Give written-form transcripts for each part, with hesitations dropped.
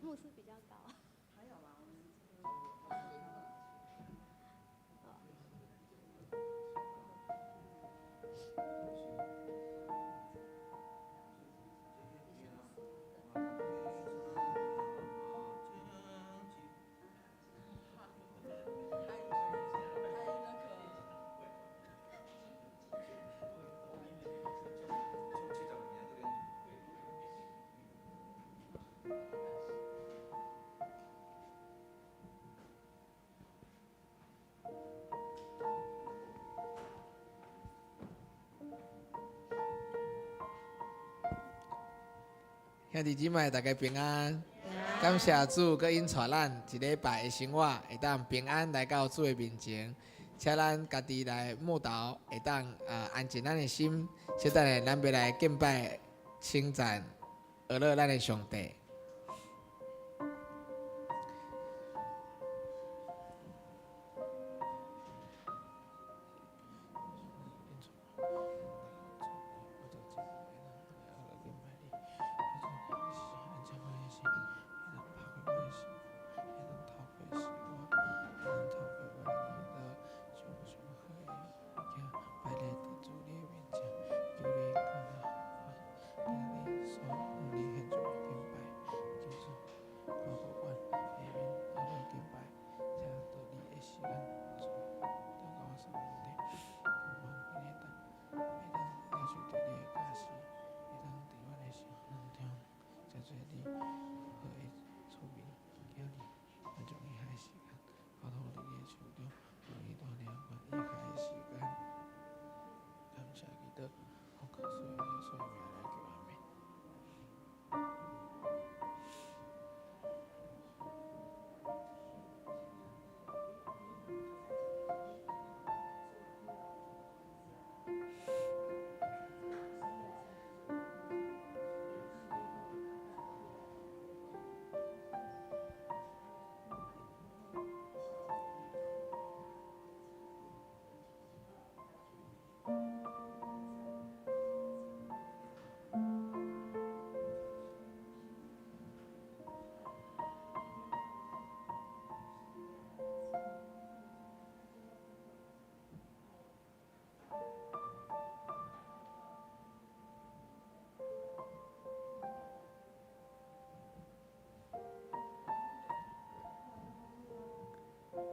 牧师比较高。还有啦，兄弟姊妹，大家平安！感谢主，佮因带咱一礼拜的生活，会当平安来到主的面前。请咱家己来慕道，会当安静咱的心。小等下，咱要来敬拜、称赞、阿乐咱的上帝。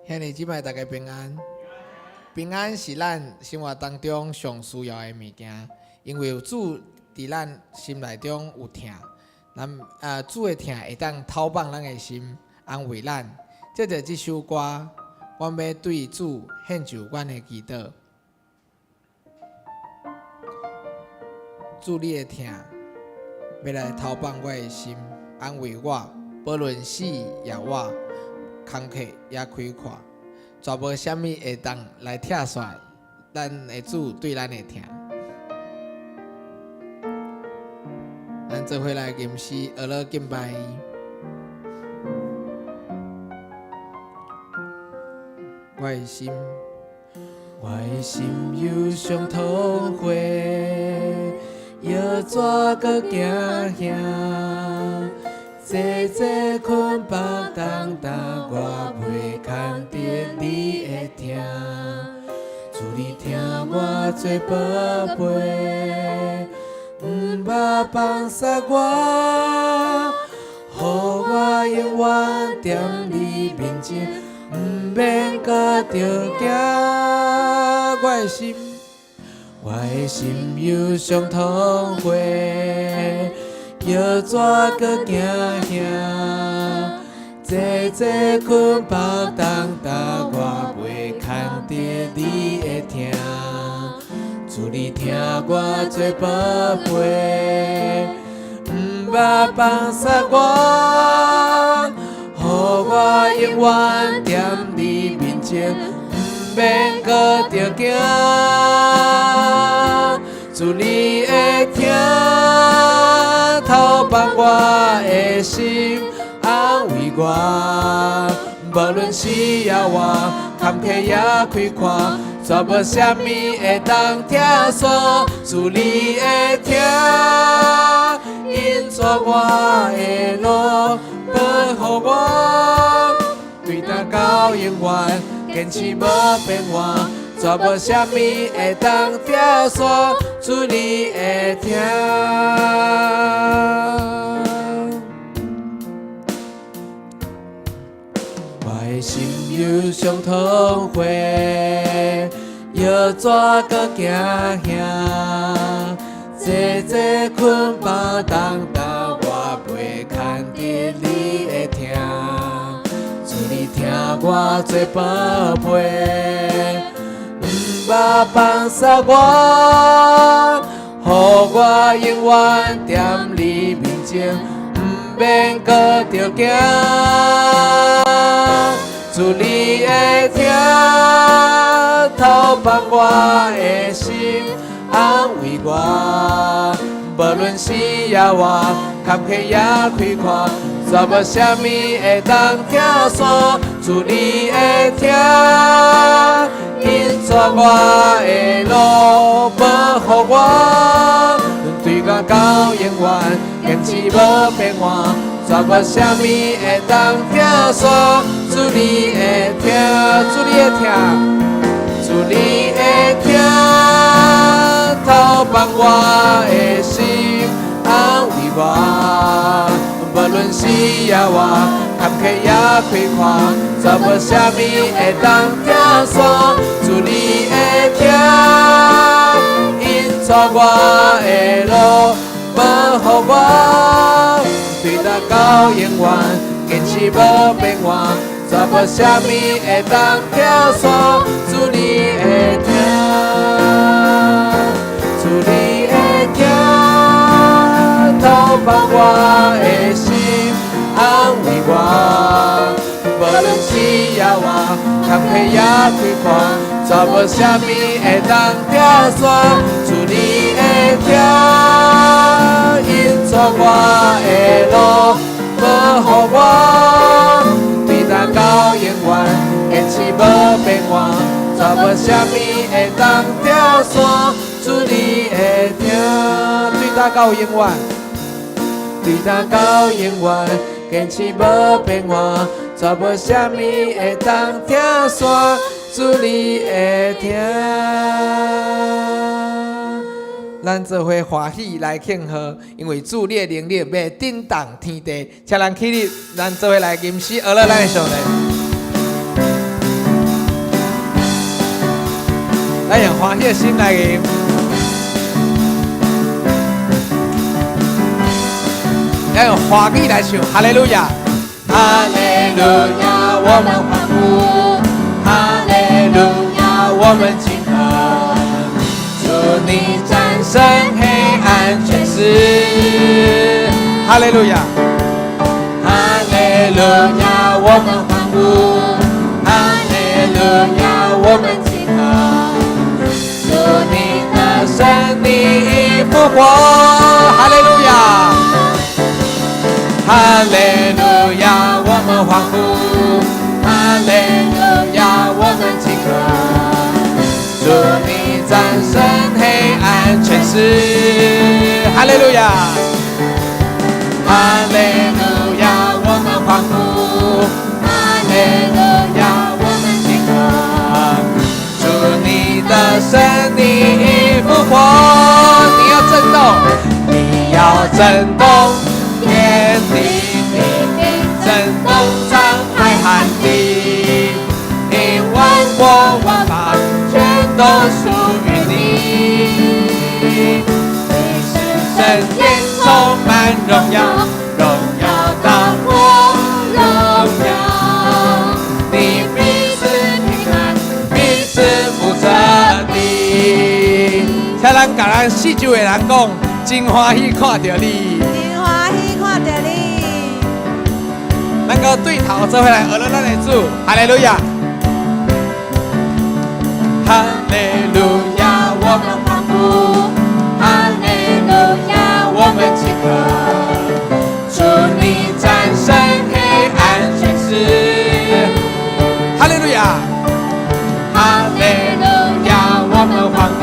兄弟姊妹，大家平安。平安是咱生活当中上需要的物件，因为有主伫咱心内中有疼，咱主的疼会当透放咱的心，安慰咱。借着这首歌，我要对主献上阮的祈祷。主你的疼，要来透放我的心，安慰我，不论死也活。空客也开阔，绝无啥物会当来拆散咱的主对咱的疼。咱做伙来吟诗，学了敬拜伊。我的心，我的心有伤痛花，要怎个行行？坐坐困北东东，我袂空得你的疼。主你听我做宝贝，毋捌放下我，予我永远踮你面前，毋免搁着惊。我的心，我的心有伤痛花。要怎搁行行？坐坐困北东东，我袂空得你的疼。主你听我做宝贝，毋捌放下我，予我永远踮你面前，毋免搁着惊。主你的疼。透放我的心，安慰我，无论死也活，坎坷也开阔，绝无啥物会当拆散。主你的疼，引带我的路，保护我，对他到永远，坚持无变换，绝无啥物会当拆散，主你会听。我的心忧伤痛火，要怎搁惊吓？坐坐困饱当当，我袂牵着你的听，主你听我做宝贝，毋捌放下我，予我永远踮你面前，毋免搁着惊。主你会听，透放我的心，安慰我。无论是夜晚，坎坷也开阔，绝无啥物会当拆散。主你会听，引带我的路，保护我，对我到永远，坚持无变换。绝无啥物会当拆散，主你会听，主你会听，主你会听，透放我的心，安慰我。无论是夜晚，坎坷也开阔，绝无啥物会当拆散，主你会听，引带我的路，保护我。对他到永远，坚持无变换，绝无啥物会当拆散，主你会听，主你会听，透放我的心，安慰我。无论是夜晚，坎坷也开阔，绝无啥物会当拆散，主你会听，引带我的路，保护我，对他到永远，坚持无变换，绝无啥物会当拆散，主你会听，对他到永远，对他到永远，坚持无变换。绝无啥物会当拆散，主你会听。咱做伙欢喜来庆贺，因为主你的能力要震动天地。请咱起立，咱做伙来吟诗学乐咱的上帝。咱用欢喜的心来吟，咱用欢喜来唱，哈利路亚。哈利路亚，我们欢呼；哈利路亚，我们庆贺。祝你战胜黑暗权势。哈利路亚，哈利路亚，我们欢呼；哈利路亚，我们庆贺。祝你的生你复活。哈利路亚。哈利路亚，我们欢呼；哈利路亚，我们庆贺。祝你战胜黑暗权势。哈利路亚，哈利路亚，我们欢呼；哈利路亚，我们庆贺。祝你的生你复活。你要震动，你要震动。天地地震动沧海旱地，因万国万法全都属于你。你是圣殿充满荣耀，荣耀大过荣耀。你必赐平安，必赐福泽地。请咱甲咱四周的人讲，真欢喜看到你。咱个对头做伙来学了咱的主，哈利路亚，哈利路亚，我们欢呼，哈利路亚，我们庆贺。祝你战胜黑暗权势，哈利路亚，哈利路亚，我们欢呼，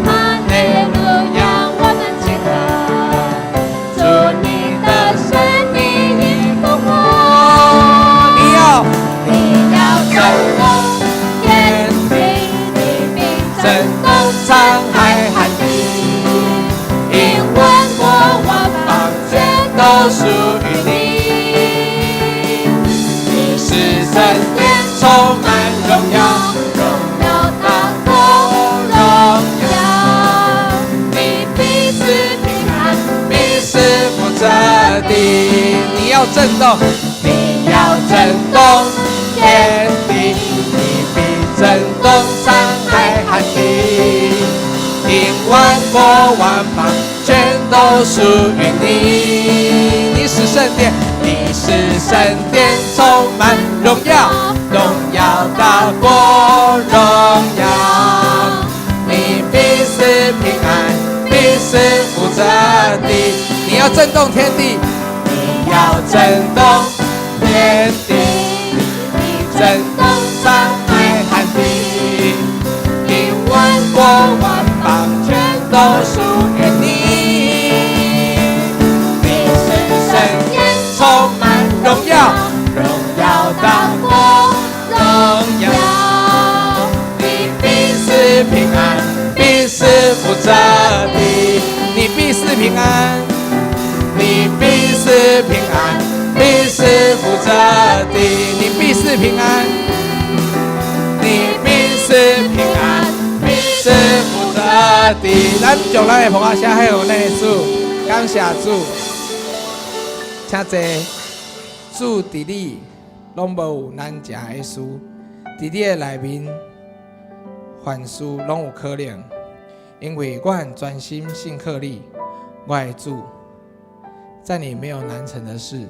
哈利路亚，我们庆贺。祝你的生命复属于你。你是圣殿，充满荣耀，荣耀大光荣耀。你必赐平安，必赐福这地。你要震动，你要震动天地，你必震动山海海地。因万国万邦全都属于你。你是圣殿，你是圣殿，充满荣耀，荣耀大国荣耀。你必赐平安，必赐福这地。你要震动天地，你要震动天地，你震动山海海地。因万国万邦全都属于你。你是圣殿，充满荣耀，荣耀大国荣耀。你必赐平安，必赐福这地。你必赐平安，你必赐平安，必赐福这地。你必赐平安，你必赐平安，必赐福这地。咱将咱的捧仔声，还有咱的主，感谢主，请坐。主伫你，拢无有难食的事，伫你的内面，凡事拢有可能。因为我专心信靠你，我的主，在你没有难成的事。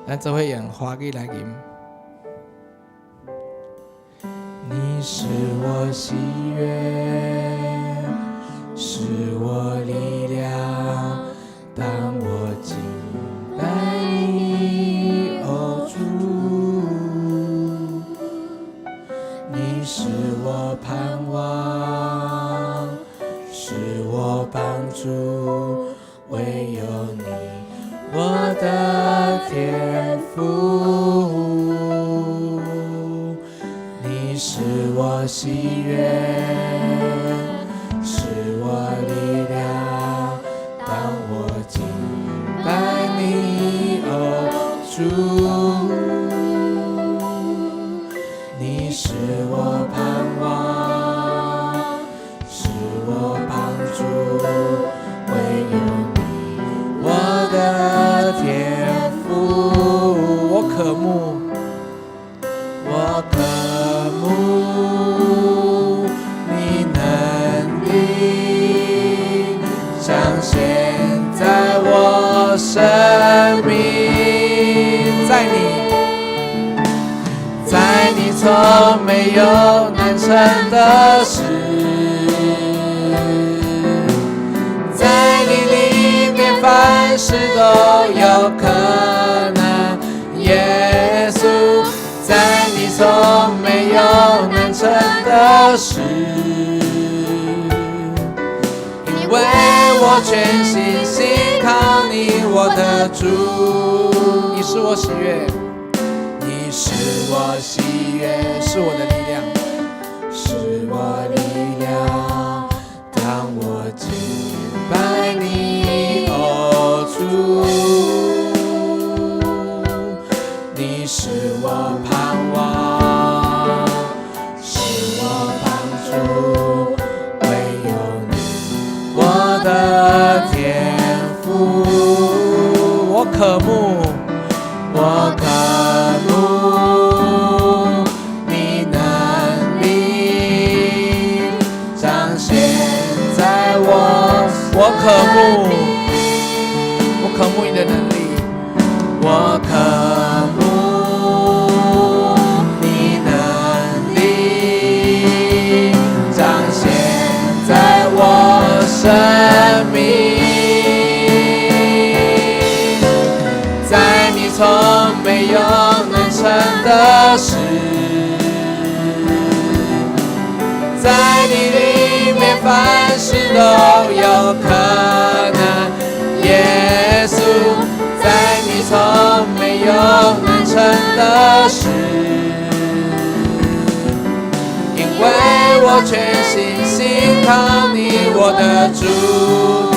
咱做伙用华语来吟。你是我喜悦，是我力量，当我敬拜你，哦主。你是我盼望，是我帮助，唯有你，我的天父。你是我喜悦，是我力量，当我敬拜你，哦主。你是我盼望，是我帮助，唯有你，我的天父。我渴慕，我渴慕你能力彰显在我生命，在你从没有难成的事，在你里面凡事都有可能。耶稣，在你从没有难成的事，因为我全心信靠你，我的主。你是我喜悦，你是我喜悦，是我的力量，是我力量，当我敬拜你，哦主。你是我盼望，是我帮助，唯有你，我的天父。我渴慕，我渴慕你能力彰显在我渴慕，我渴慕你的能力，我渴慕你能力彰显在我生命，在你从没有难成的事，在你里面凡事都有可能。耶稣，在你从没有难成的事，因为我全心信靠你，我的主。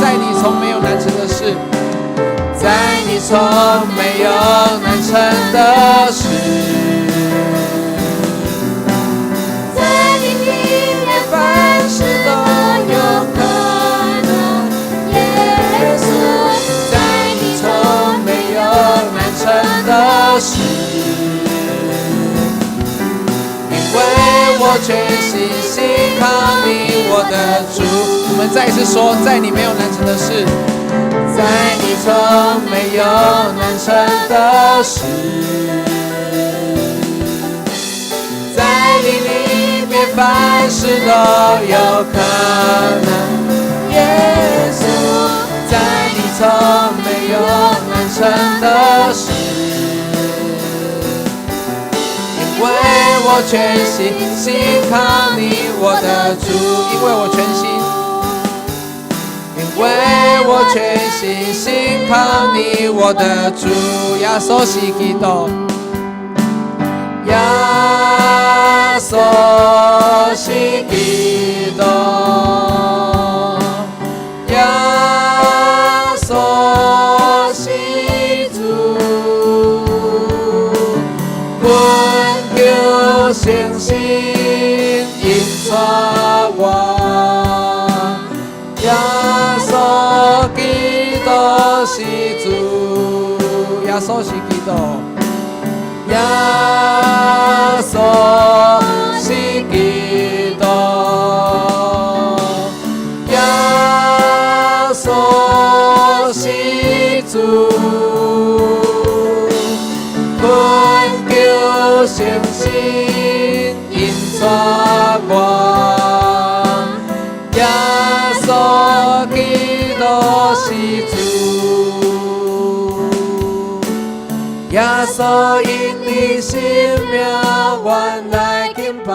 在你从从没有难成的事，在你从没有难成的事，在你里面凡事都有可能。耶稣，在你从没有难成的事，因为我全心信靠你，我的主。我们再一次说，在你没有难成的事，在你从没有难成的事，在你里面凡事都有可能。耶稣，在你从没有难成的事，因为我全心信靠你，我的主，因为我全心，因为我全心信靠你，我的主。耶稣是基督，耶稣是基督，耶稣是主，困求信心引带我。耶稣基督是主，耶稣是基督，耶稣是基督，耶稣是主，困求信心引带我。耶稣基督是主，耶稣因你生命原来敬拜，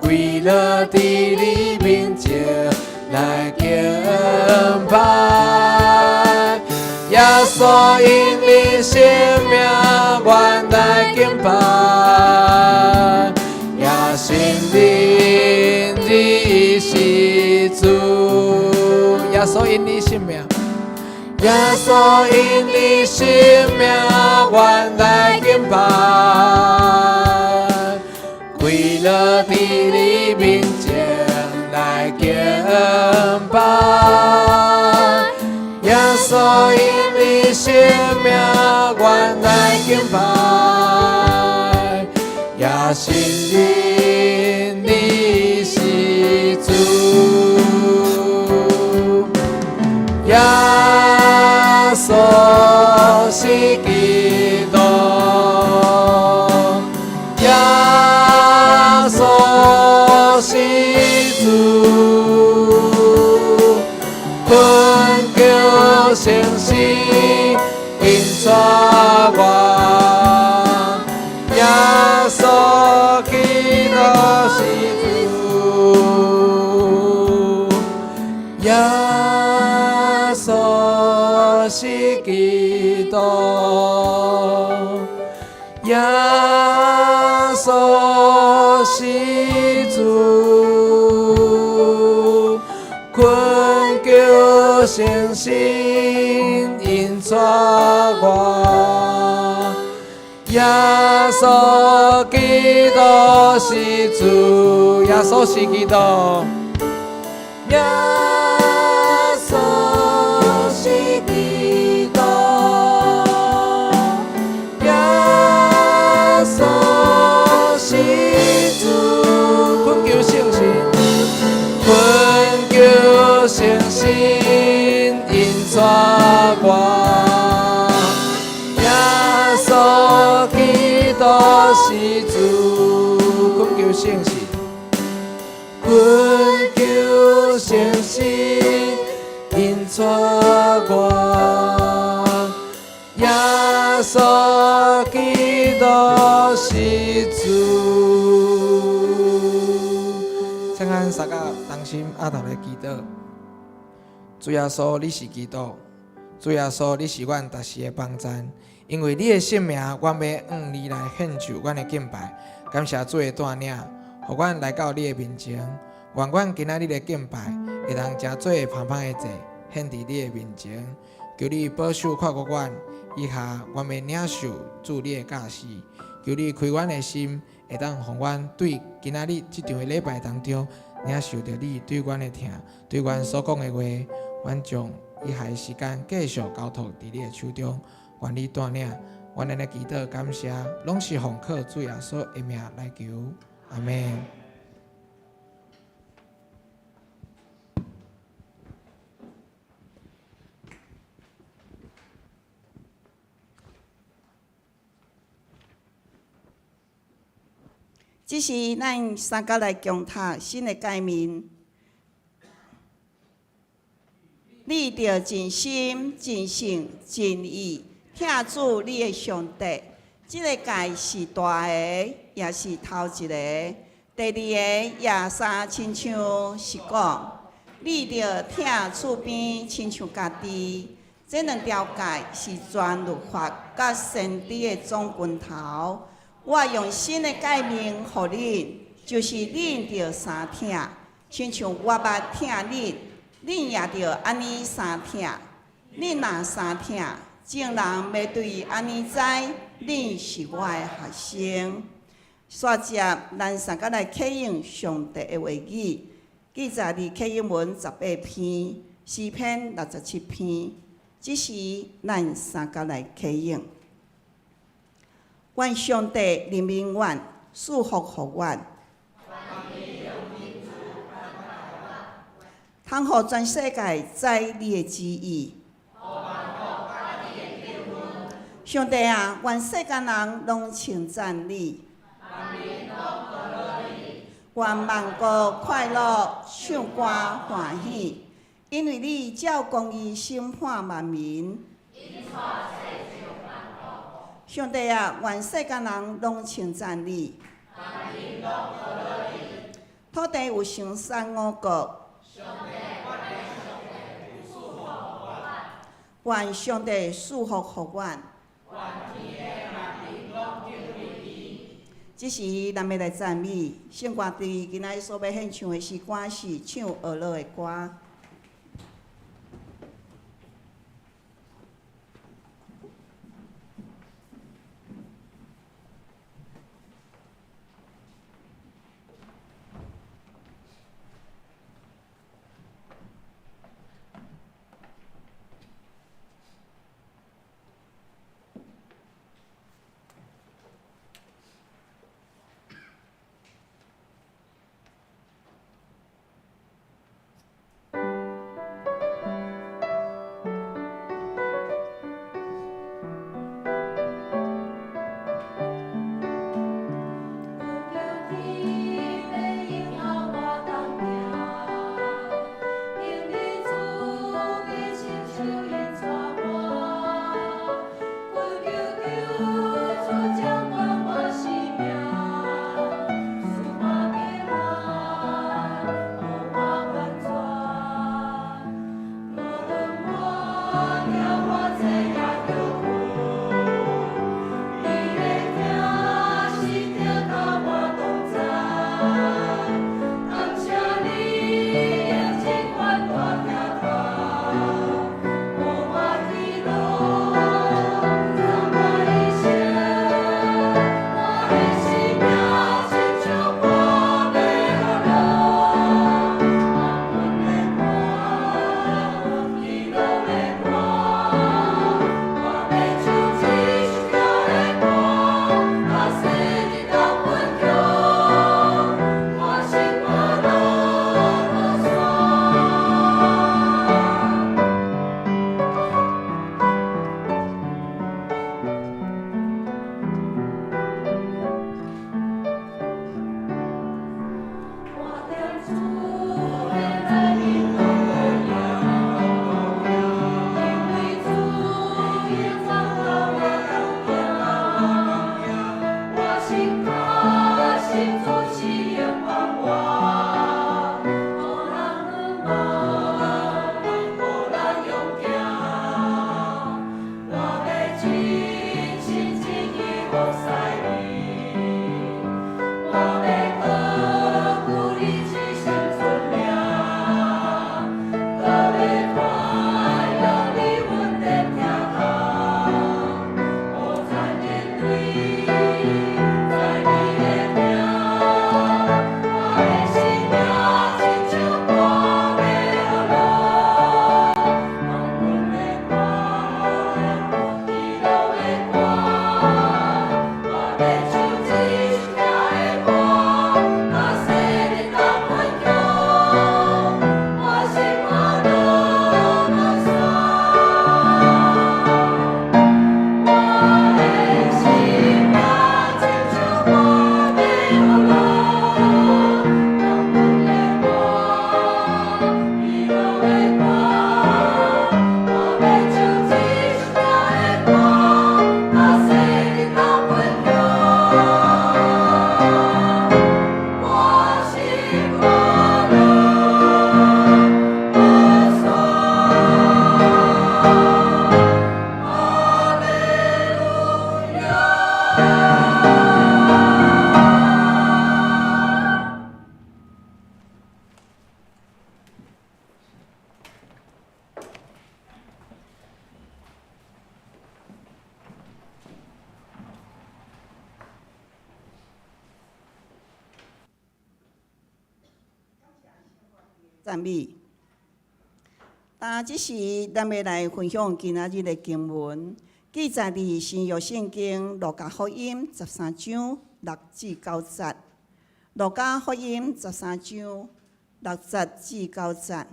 跪落在你面前来敬拜。耶稣因你生命原来敬拜，也信任你是主。耶稣因你生命，耶稣因你生命原来敬拜，跪落在你面前来敬拜。耶稣因你生命原来敬拜，也信任你是主。耶稣是基督，耶稣是主，困求信心引带我。耶稣基督是主，耶稣是基督，耶稣是主，困求信心引带我。耶稣基督是主，耶稣是基督，耶稣是基督，耶稣是主，困求信心，困求信心引带我。基督是主，困求信心，困求信心引带我。耶稣基督是主。请咱三个同心阿头来祈祷。主耶稣，你是基督，主耶稣，你是阮逐时的帮赞。因为你的性命，阮要用你来献上阮的敬拜。感谢主的带领，互阮来到你的面前，愿阮今仔日的敬拜会当真做芳芳的祭，献伫你的面前，求你保守看顾阮，以下阮要领受主你的教示，求你开阮的心，会当互阮对今仔日这场的礼拜当中领受到你对阮的听，对阮所讲的话，阮将以下的时间继续交托伫你的手中，愿你带领。阮安尼祈祷感谢，拢是奉靠主耶稣的名来求，阿门。这是咱三甲来共读新的诫命，你着尽心、尽性、尽意听主你的上帝。这个诫是大个，也是头一个。第二个也三亲像是讲，你着听厝边亲像家己。这两条诫是全律法甲先知的总拳头。我用新的诫命予恁，就是恁着三听，亲像我捌听恁，恁也着安尼三听。恁若三听，众人要对安尼知，恁是我的学生。煞接咱三甲来启用上帝的话语，记载伫启应文18篇，诗篇67篇。这是咱三甲来启用。愿上帝怜悯阮，赐福互阮，通互全世界知你的旨意。上帝啊，愿世间人拢称赞你，愿万国快乐，唱歌欢喜，因为你照公义审判万民。上帝啊，愿世间人拢称赞你。土地有上善恶国，愿上帝赐福互阮。这时，咱要来赞美圣歌队今仔日所要献唱的诗歌是唱俄罗的歌。赞美。即时咱要来分享今仔日的经文，记载伫新约圣经路加福音13章6至9节。路加福音13章6节至9节。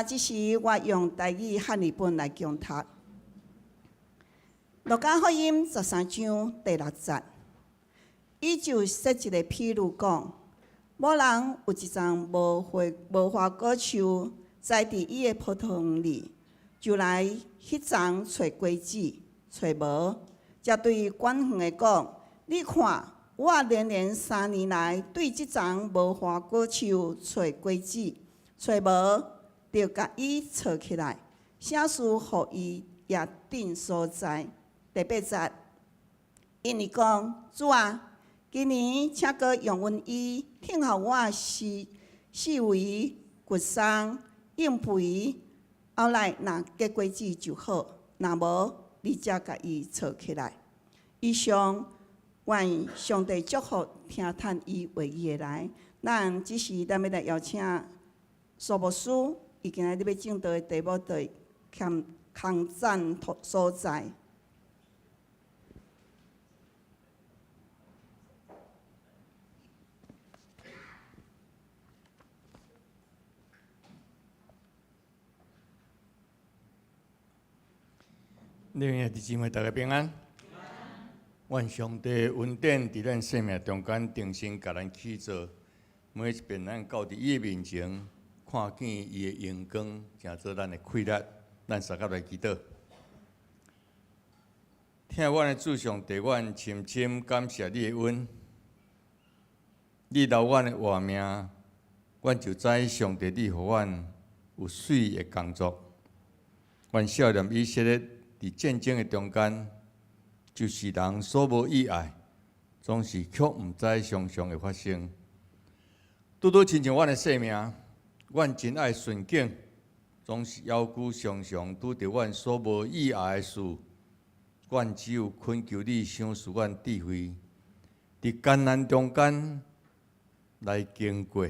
即时我用台语汉语本来共读。路加福音13章第6节，伊就说一个譬如讲，某人有一丛无花果树栽伫伊的葡萄里，就来迄丛找果子，找无，才对管园的讲：你看，我连3年来对即丛无花果树找果子，找无，就甲伊撮起来，写书互伊也定所在。第8节，因为讲：主啊，今年请阁用阮伊，听候我四围掘松应肥，后来若结果子就好，若无，你才甲伊撮起来。以上，愿上帝祝福听叹伊话语的来。即时咱要来邀请苏牧师，伊今仔日要正道的题目对空赞所在。恁兄弟姊妹，大家平安。愿上帝恩典伫咱生命中间定心，甲咱起造。每一遍咱到伫伊的面前，看见伊的荣光，成做咱的快乐。咱三甲来祈祷。听阮的主上帝，阮深深感谢你的恩。你留阮的活命，阮就知上帝你互阮有水的工作。阮少年以色列。伫战争的中间，就是人所无意爱，总是却毋知常常会发生。拄拄亲像阮的生命，阮真爱顺境，总是要求常常拄着阮所无意爱的事。阮只有恳求你赏赐阮智慧，伫艰难中间来经过，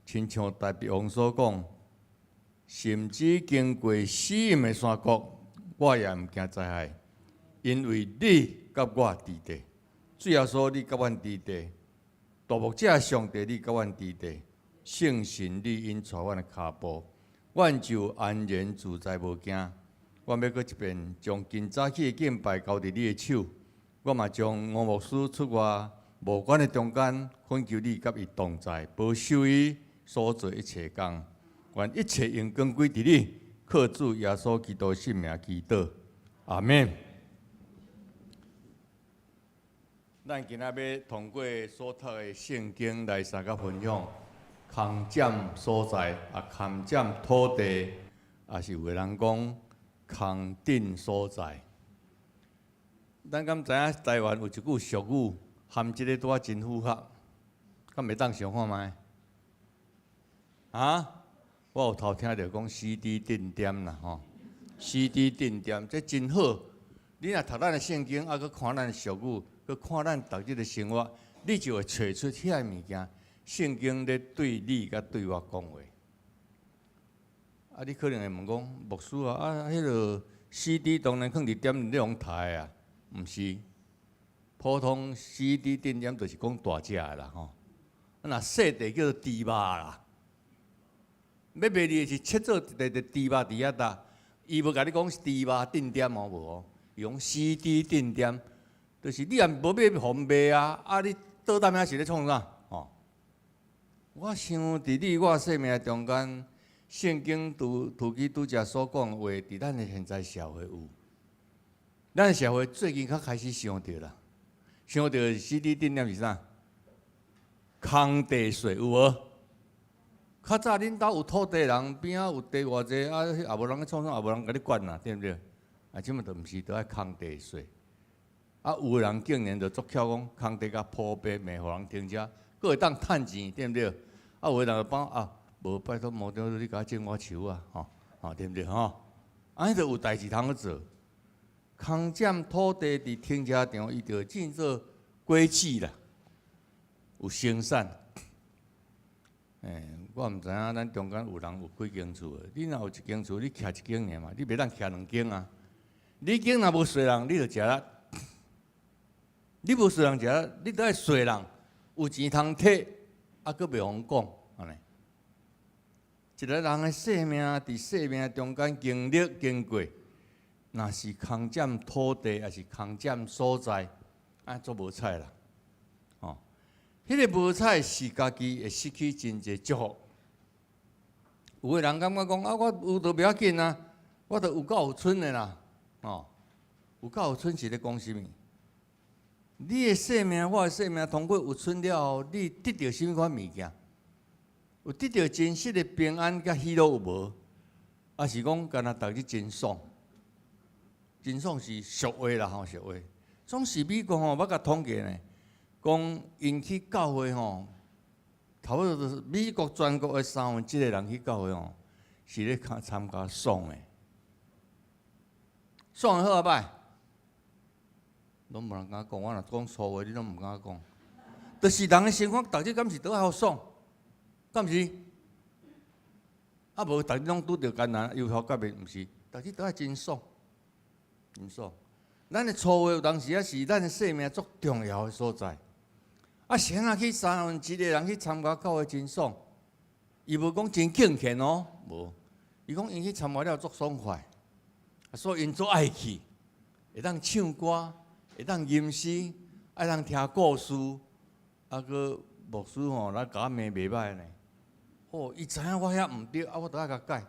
亲像大卫王所讲，甚至经过死荫的山谷。我也毋惊灾害，因为你甲我伫地。主耶稣，你甲阮伫地；大牧者上帝，你甲阮伫地。圣神，你引带阮的脚步，阮就安然自在无惊。阮要搁一遍将今早起的敬拜交伫你的手。我嘛将吴牧师出外无管的中间，恳求你甲伊同在，保守伊所做一切工。愿一切荣光归伫你。靠主耶稣基督性命祈祷，阿免。咱今仔要通过所读的圣经来三甲分享，空占所在空占土地，是有个人讲空顶所在。咱敢知影台湾有一句俗语，含即个拄真符合，敢袂当想看觅？我有头听着讲死猪定点啦吼，死猪定点这真好。你若读咱的圣经，搁看咱的俗语，搁看咱逐日的生活，你就会找出遐物件。圣经咧对你甲对我讲话。你可能会问讲，牧师迄落死猪当然放伫点你用杀啊，毋是。普通死猪定点就是讲大只的啦吼，若细地叫做猪肉啦。要卖你是切做一个猪肉伫遐搭，伊无甲你讲是猪肉定点哦无哦，伊讲死猪定点，就是你也无买互卖啊，你倒当遐是咧创啥？吼！我想伫你我生命中间，圣经拄则所讲话，伫咱的现在社会有，咱的社会最近较开始想着啦，想着死猪定点是啥？空地税有无？较早恁兜有土地人，边仔有地偌济，也无人咧创啥，也无人甲你管啦，对毋对？即嘛都毋是，都爱空地税。有个人竟然就足巧讲，空地甲铺白卖，互人停车，佫会当趁钱，对毋对？有个人就讲无拜托毛着你甲我种我树啊，吼，对毋对？吼，迄就有代志通做。空占土地伫停车场，伊就建做果子啦，有生产。我毋知影咱中间有人有几间厝的，你若有一间厝，你徛一间尔嘛，你袂当徛两间啊。你间若无衰人，你就食力；你无衰人食力，你都爱衰人，有钱通摕，啊，佫袂互讲安尼。一个人的生命伫生命中间经历经过，若是空占土地，还是空占所在，做无彩啦。哦，迄个无彩是家己会失去真侪祝福。有个人感觉讲我有都袂要紧啊，我都有够有剩的啦。哦，有够有剩是咧讲啥物？你的生命，我的生命，通过有剩了后，你得到什么款物件？有得到真实的平安甲喜乐有无？还是讲干那逐日真爽？真爽是俗话啦吼，俗话。总是美国吼，我甲统计呢，讲因去教会吼，差不多就是美国全国的1/3的人去教会吼，是咧参加爽的。爽的好啊歹，拢无人敢讲。我若讲错话，你拢毋敢讲。就是人的生活，逐日敢是倒好爽？敢毋是？啊无，逐日拢拄着艰难、忧愁、甲面，毋是？逐日倒爱真爽，真爽。咱的错话有当时也是咱的生命足重要的所在。啊，谁若去1/3的人去参加教会真爽，伊无讲真敬虔哦，无。伊讲因去参加了足爽快，所以因足爱去，会当唱歌，会当吟诗，爱当听故事，啊个牧师吼来甲我骂袂歹呢。哦，伊知影我遐毋对，啊我倒爱甲改。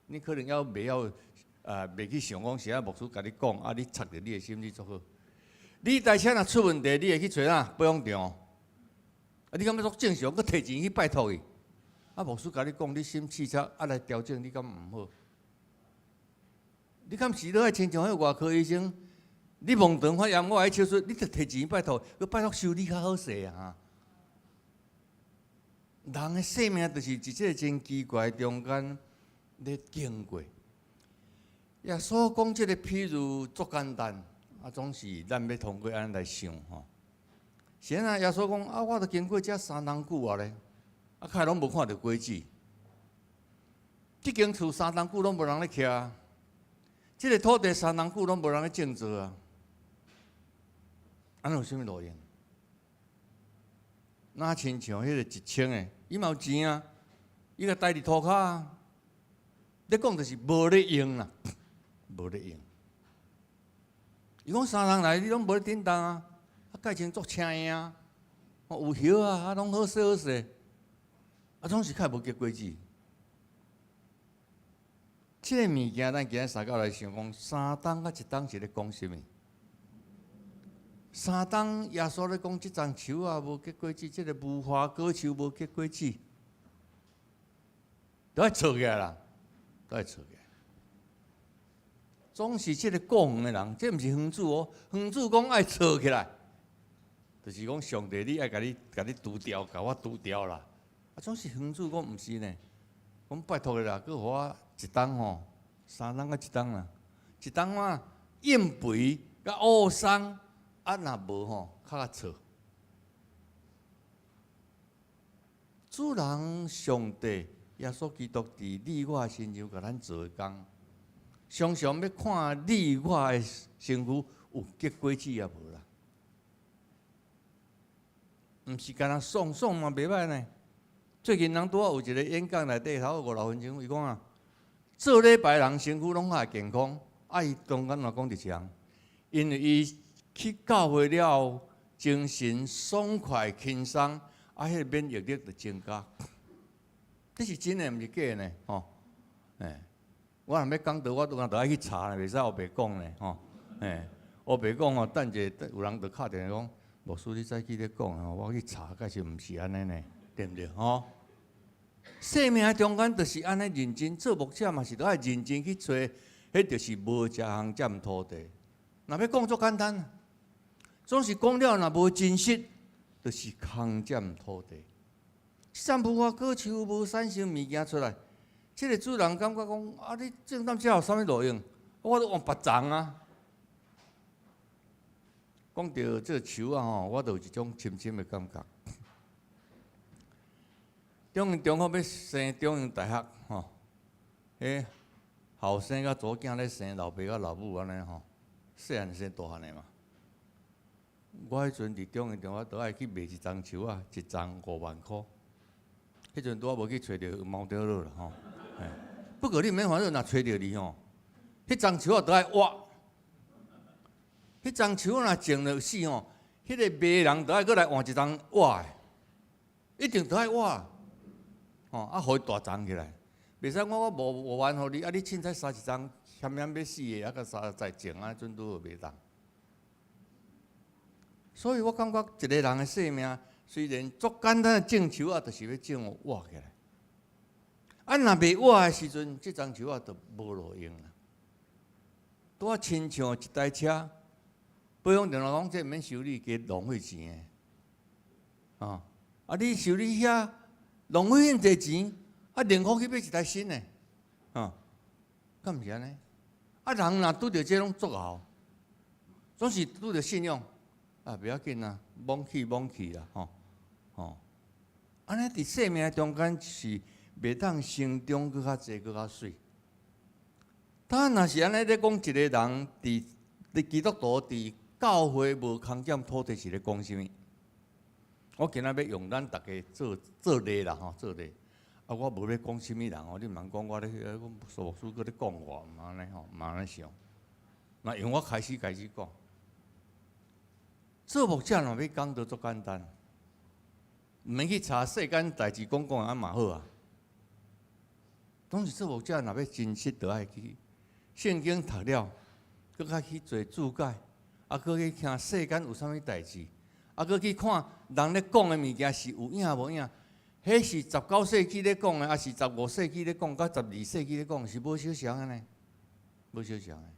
你可能要袂去想讲是啊牧师甲你讲，啊你插着你的心，你足好。你台车若出问题，你会去找哪保养厂？啊，你敢要足正常，佮摕钱去拜托伊？啊，牧师甲你讲，你新汽车啊来调整，你敢毋好？你敢是都爱亲像迄外科医生？你妄肠发炎，我爱手术，你着摕钱拜托，佮拜托修理较好势啊！人的生命就是伫即个真奇怪中间咧经过。耶稣讲即个譬如足简单，啊，总是咱要通过安尼来想吼。先啊，耶稣讲啊，我著经过遮3冬久啊咧，啊，开拢无看到果子。即间厝3冬久拢无人咧徛啊，即个土地3冬久拢无人咧种植啊，安尼有啥物路用？哪亲像迄个1,000的，伊嘛有钱啊，伊甲待伫涂骹啊。你讲就是无咧用啦，无咧用。伊讲3人来，你拢无咧叮当啊，啊盖成足青的啊，有叶啊，啊拢好势好势，啊总是较无结果子。即个物件，咱今日三角来想讲，3冬甲1冬是咧讲啥物？3冬耶稣咧讲，即丛树啊无结果子，即个无花果树无结果子，都爱错起来啦，都爱错起来。总是即个过远的人，这毋是园主哦，园主讲爱错起来，就是讲上帝你爱甲你除掉，甲我除掉啦。啊，总是园主讲毋是呢，讲拜托你啦，佮互我1冬吼，3冬甲1冬啦，1冬啊应肥甲乌松。啊，若无吼，较错。主人上帝耶稣基督伫你我身上，甲咱做工，常常要看你我的身躯有结果子也无啦。毋是干那爽爽嘛，袂歹呢。最近人拄好有一个演讲内底头5、6分钟，伊讲啊，做礼拜人身躯拢较健康，啊伊中间若讲一项，因为伊。去教会了后，精神爽快轻松，啊，迄个免疫力就增加。这是真诶，毋是假诶呢？吼，我若要讲道，我都爱去查呢，袂使后白讲呢，吼，后白讲吼，等者有人就敲电话讲，牧师你早起咧讲吼，我去查，假是毋是安尼呢？对毋对？吼，生命中间就是安尼认真，做牧者嘛是都爱认真去找，迄就是无食项占土地。若要讲足简单。总是讲了，若无真实，就是空占土地。散无花果树，无产生物件出来。这个主人感觉讲，啊，你种到这有啥物路用？我都往别种啊。讲到这个树啊，吼，我就有一种深深的感觉。中学要升中央大学吼，迄后生甲祖囝咧生老爸甲老母安尼吼，细汉生大汉的嘛。我迄阵伫中学倒爱去卖一丛树啊，一丛5万箍。迄阵拄啊无去找着毛雕乐啦吼。不过你免烦恼，若找着你吼，迄丛树啊倒爱挖。迄丛树若种了死吼，迄个卖人倒爱过来换一丛挖的，一定倒爱挖。吼，啊，互伊大丛起来。袂使我无还互你，啊，你凊彩杀一丛险险要死的，啊，甲杀再种啊，阵拄好袂当。所以我感觉一个人的生命，虽然足简单的种树啊，就是要种活起来。啊，若袂活的时阵，即丛树啊，就无路用啦。拄啊，亲像一台车，保养电脑讲这免修理，加浪费钱的。啊，你修理遐浪费遐侪钱，啊，2块去买一台新的，敢毋是安尼？啊，人若拄着这拢作后，总是拄着信用。啊，不要紧啊，罔去啦，安尼伫生命中间是袂当成长搁较济，搁较水。他若是安尼咧讲，一个人伫基督徒伫教会无空减土地是咧讲啥物？我今仔要用咱大家做例啦，做例。啊，我无咧讲啥物人你毋通讲我咧，苏牧师搁咧讲我，毋安尼毋安尼想。那用我开始讲。做牧者若要讲得足简单，毋免去查世间代志，讲安嘛好啊。当时做牧者若要真实，就爱去圣经读了，搁较去做注解，啊，搁去听世间有啥物代志，啊，搁去看人咧讲的物件是有影无影。迄是19世纪咧讲的，还是15世纪咧讲，甲12世纪咧讲，是无相像的呢？无相像的。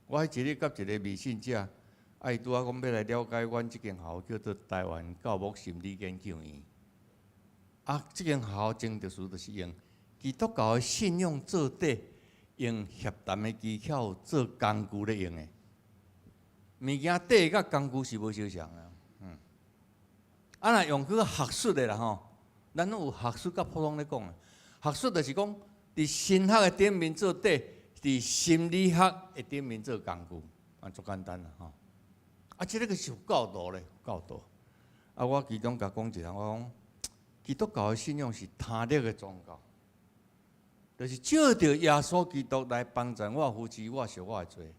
我迄一日甲一个未信者。伊拄仔讲要来了解阮即间校叫做台湾教牧心理研究院。啊，即间校真特殊，就是用基督教的信仰做底，用协谈的技巧做工具咧用的。物件底甲工具是无相像的。啊，若用去学术的啦吼，咱拢有学术甲普通咧讲的。学术就是讲伫神学的顶面做底，伫心理学的顶面做工具，啊，足简单啦吼。啊，即个是有教导咧，教导。啊，我其中甲讲一项，我讲基督教的信仰是他力的宗教，就是照着耶稣基督来帮助我夫妻，我赎我的罪。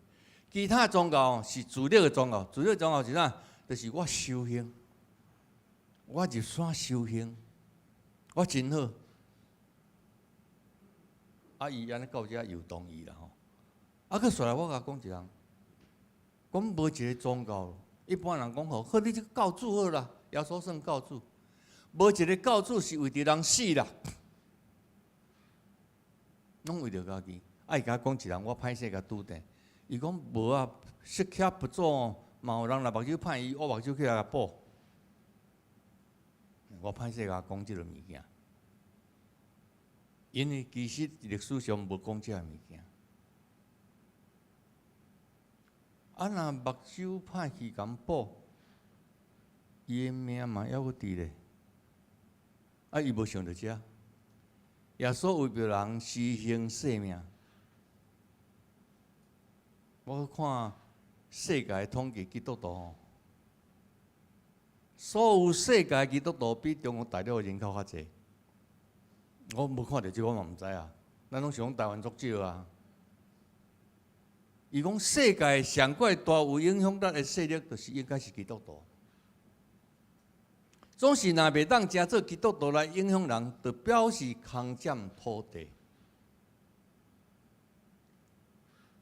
其他宗教是自力的宗教，自力的宗教是啥？就是我修行，我入山修行，我真好。啊，伊安尼到遮又同意啦吼。啊，佮续来我甲讲一项。讲无一个宗教，一般人讲好，你这个教主好啦，耶稣算教主，无一个教主是为着人死啦，拢为着家己。伊甲讲一人，我歹势甲拄定，伊讲无啊，失脚不做，嘛有人来目睭歹伊，我目睭起来甲补。我歹势甲讲即个物件，因为其实历史上无讲即个物件。啊，若目睭歹去甲补，伊的命嘛还阁伫咧。啊，伊无想到遮，耶稣为着人牺牲性命。我看世界统计基督徒，所有世界基督徒比中国大陆人口较济。我无看到这，我嘛毋知啊。咱拢是讲台湾足少啊。伊讲世界上过大有影响力的势力，就是应该是基督徒。总是若袂当真做基督徒来影响人，就表示空占土地。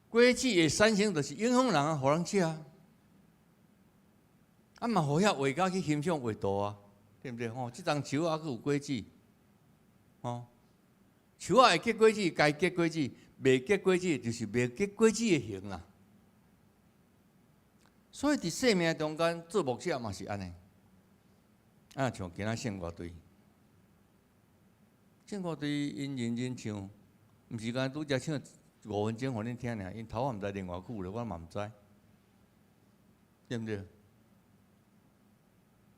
过去的产生就是影响人啊，互人吃啊，啊嘛互遐画家去欣赏画图啊，对不对？吼，即丛树啊，佫有果子，吼，树啊会结果子，该结果子。未结果子就是未结果子的形啊，所以伫生命中间做牧者嘛是安尼。啊，像今仔圣乐队，圣乐队因认真唱，毋是讲拄则唱5分钟互恁听尔，因头也毋知另外句咧，我嘛毋知，对毋对？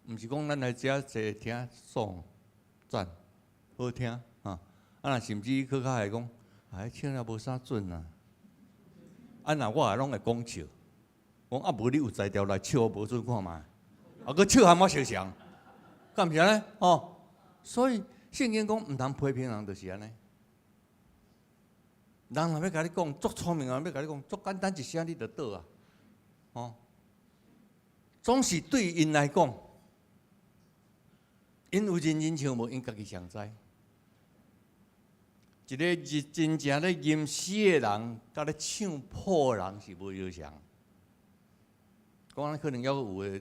毋是讲咱来遮坐听爽，赞，好听啊。啊，若甚至佮较会讲，唱了无啥准啊。啊，若我也拢会讲笑，讲啊无你有才调来唱无准看卖，啊，佮唱还冇相像，敢毋是安尼？哦，所以圣经讲毋通批评人，就是安尼。人若要甲你讲足聪明啊，要甲你讲足简单一声，你就倒啊。哦，总是对因来讲，因有认真唱无，因家己上知。一个真正咧吟诗的人，甲咧唱谱的人是无相像。讲咱可能还有诶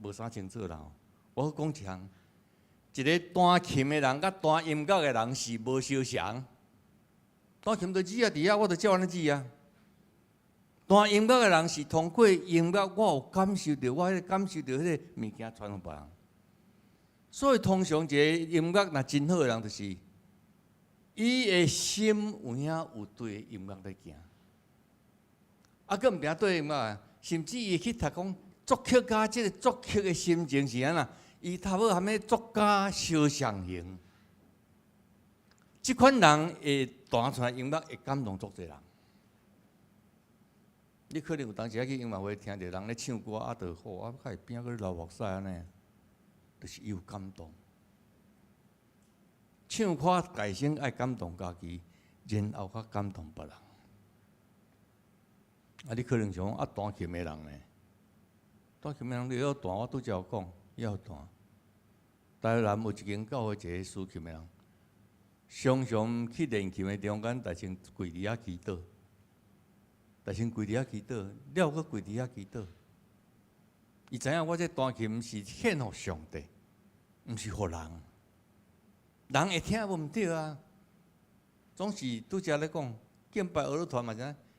无啥清楚啦。我讲一项，一个弹琴的人甲弹音乐的人是无相像。弹琴就指啊，伫遐我就照安尼指啊。弹音乐的人是通过音乐，我有感受到，我感受到迄个物件传互别人。所以通常一个音乐若真好的人，就是伊的心有影有对音乐在行。啊，佮毋定对音乐啊，甚至伊去读讲作曲家，即个作曲的心情是安那？伊头尾含迄作家肖像型。即款人会弹出来音乐，会感动足侪人。你可能有当时去音乐会听到人咧唱歌，啊，就好，啊，较会变个流目屎安尼，就是伊有感动。唱歌改先爱感动家己，然后较感动别人。啊，你可能想啊，弹琴的人呢？弹琴的人你要弹，我拄则有讲要弹。台南有一间教会，一个抒琴的人。常常去练琴的中间，大先跪伫遐祈祷，大先跪伫遐祈祷，了佫跪伫遐祈祷。伊知影我这弹琴是献互上帝，毋是互人。人会听无毋对啊，总是拄则咧讲敬拜俄罗团嘛，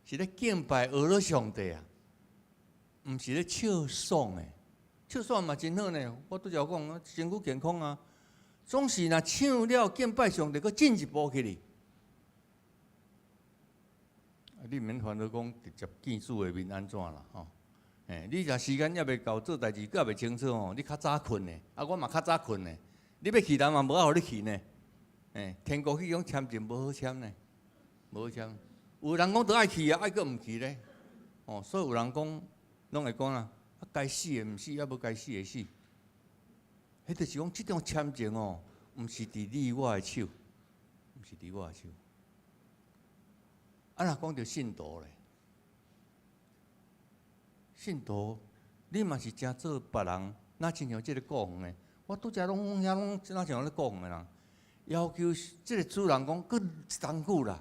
是咧敬拜俄罗上帝啊，毋是咧唱爽的。唱爽嘛真好呢，我拄则讲身躯健康啊。总是若唱了敬拜上帝，佮进一步去哩。你免烦恼讲直接见主的面安怎啦？吼，你若时间还未到做代志，还未清楚吼，你较早困呢，啊，我嘛较早困呢。你要去人嘛无法互你去呢，天国迄种签证无好签呢，无好签。有人讲都爱去啊，爱佫毋去咧。哦，所以有人讲，拢会讲啦，啊，该死的毋死，啊，无该死的死。迄就是讲，即种签证哦，毋是伫你我的手，毋是伫我的手。啊，若讲到信徒咧，信徒，你嘛是真做别人，哪亲像即个顾园的，我拄则拢哪像咧顾园的人，要求即个主人讲，佫一冬久啦。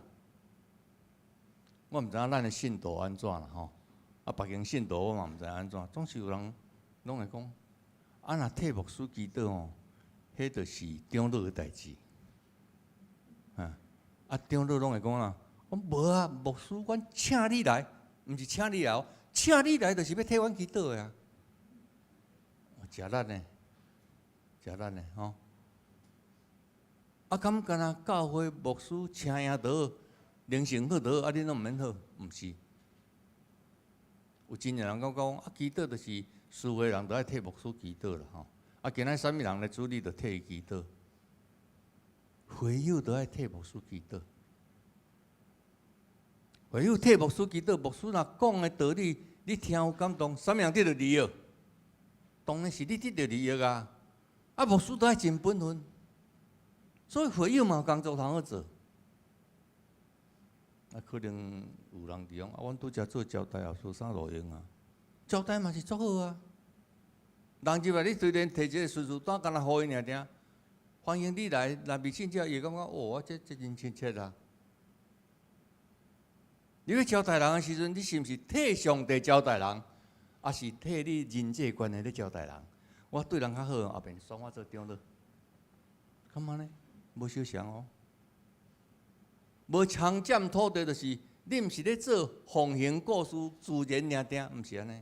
我毋知影咱的信徒安怎啦吼，啊，别间信徒我嘛毋知安怎，总是有人拢会讲。啊，若替牧师祈祷哦，迄就是长老的代志。长老拢会讲啦，我无啊，牧师，阮请你来，毋是请你来，请你来就是要替阮祈祷的啊。食力呢，食力呢，吼。啊，敢若教会牧师请赢倒，灵性好倒，啊，你拢毋免好，毋是。有真诶人讲啊，祈祷就是事会人都爱替牧师祈祷啦，吼。啊，今仔啥物人来主理，就替伊祈祷。会友都爱替牧师祈祷。会友替牧师祈祷，牧师若讲诶道理，你听有感动，啥物人得到利益？当然是你得到利益啊！啊，牧师都爱尽本分，所以会友嘛有工作通好做。啊，可能有人伫讲啊，阮拄则做招待也做啥路用啊？招待嘛是足好啊！人入来，你虽然摕一个顺序单，干那互伊尔尔，欢迎你来，来微信者伊感觉哦，我这真亲切啊！你要招待人的时阵，你是毋是替上帝招待人，还是替你人际关系咧招待人？我对人较好，后面选我做长老，干嘛呢？无相像哦。无强占土地，就是你毋是咧做奉行故事自然尔定，毋是安尼。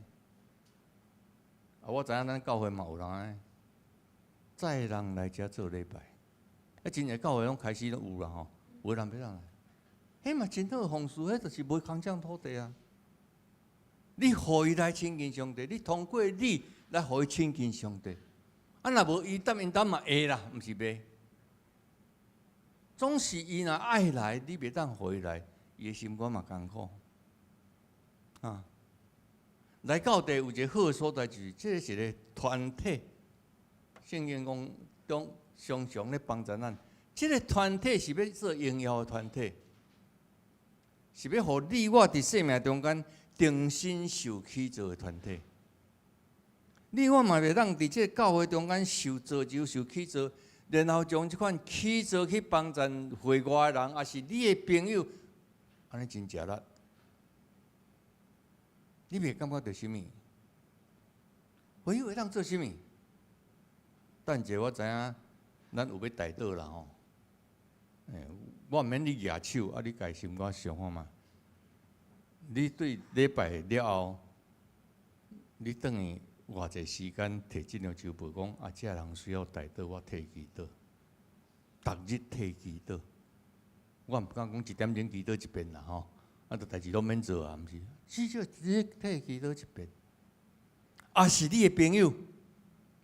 啊，我知影咱教会嘛有人安尼，载人来遮做礼拜，啊，真诶教会拢开始都有啦吼，有人要人来，迄嘛真好奉事，迄就是无强占土地啊。你互伊来亲近上帝，你通过你来互伊亲近上帝。啊，若无伊答应嘛会啦，毋是袂。总是伊若爱来，你袂当互伊来，伊的心肝嘛艰苦。啊，来到地有一个好的所在，就是这是一个团体。圣经中常常咧帮助咱，这个团体是要做荣耀的团体，是要互你我伫生命中间重新受起造的团体。你我嘛袂当伫这教会中间受造就、受起造，然后将这款起造去帮助会外的人，也是你的朋友，安尼真食力。你袂感觉到什么？朋友会当做什么？等者我知影，咱有要带倒啦吼。我毋免你举手，啊，你家心肝想看嘛。你对礼拜了后，你等于偌济时间摕这张手报讲，啊，这人需要带倒，我替祈祷，逐日替祈祷。我毋敢讲1点钟祈祷一遍啦吼，啊，代志拢免做啊，毋是。至少一日替祈祷一遍。啊，是你的朋友，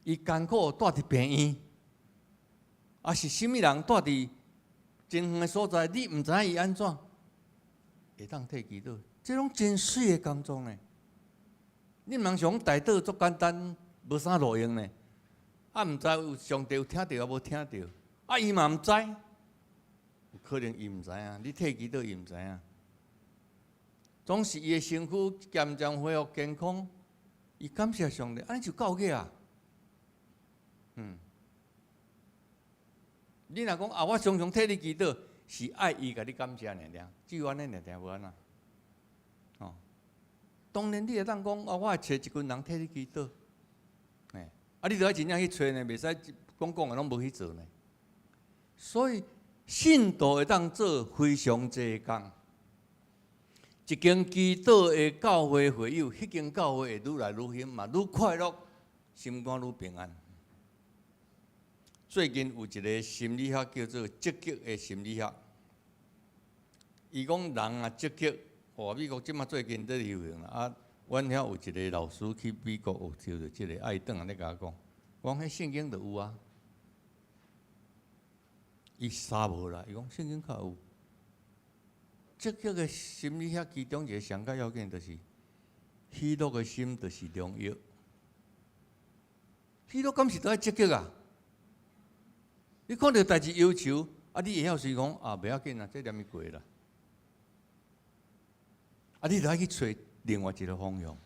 伊艰苦住伫病院，啊是甚物人住伫真远的所在，你毋知影伊安怎，会当替祈祷，这拢真水的工作呢。你毋通想带倒足简单，无啥路用呢。啊，毋知有上帝有听到啊无听到，啊伊嘛毋知，有可能伊毋知影，你替祈祷伊毋知影。总是伊的身躯渐渐恢复健康，伊感谢上帝，安尼就够个啊。你若讲啊，我常常替你祈祷，是爱伊甲你感谢尔尔，只有安尼尔尔无安那。哦，当然你会当讲啊，我会找一群人替你祈祷，啊，你著要真正去找呢，袂使讲的拢无去做呢。所以信徒会当做非常济工。一间基督的教会会友，迄间教会会愈来愈兴嘛，愈快乐，心肝愈平安。最近有一个心理学叫做积极的心理学，伊讲人啊积极，美国即马最近在流行啦。啊，阮遐有一个老师去美国学着即个，伊转来咧甲我讲，我讲迄圣经就有啊，伊啥无啦？伊讲圣经较有。积极的心理学其中一个上较要紧，就是喜乐的心，就是良药。喜乐敢是都爱积极啊？你看到代志要求，啊，你会晓随讲啊，袂要紧啊，这念伊过啦。啊，你就爱去找另外一个方向。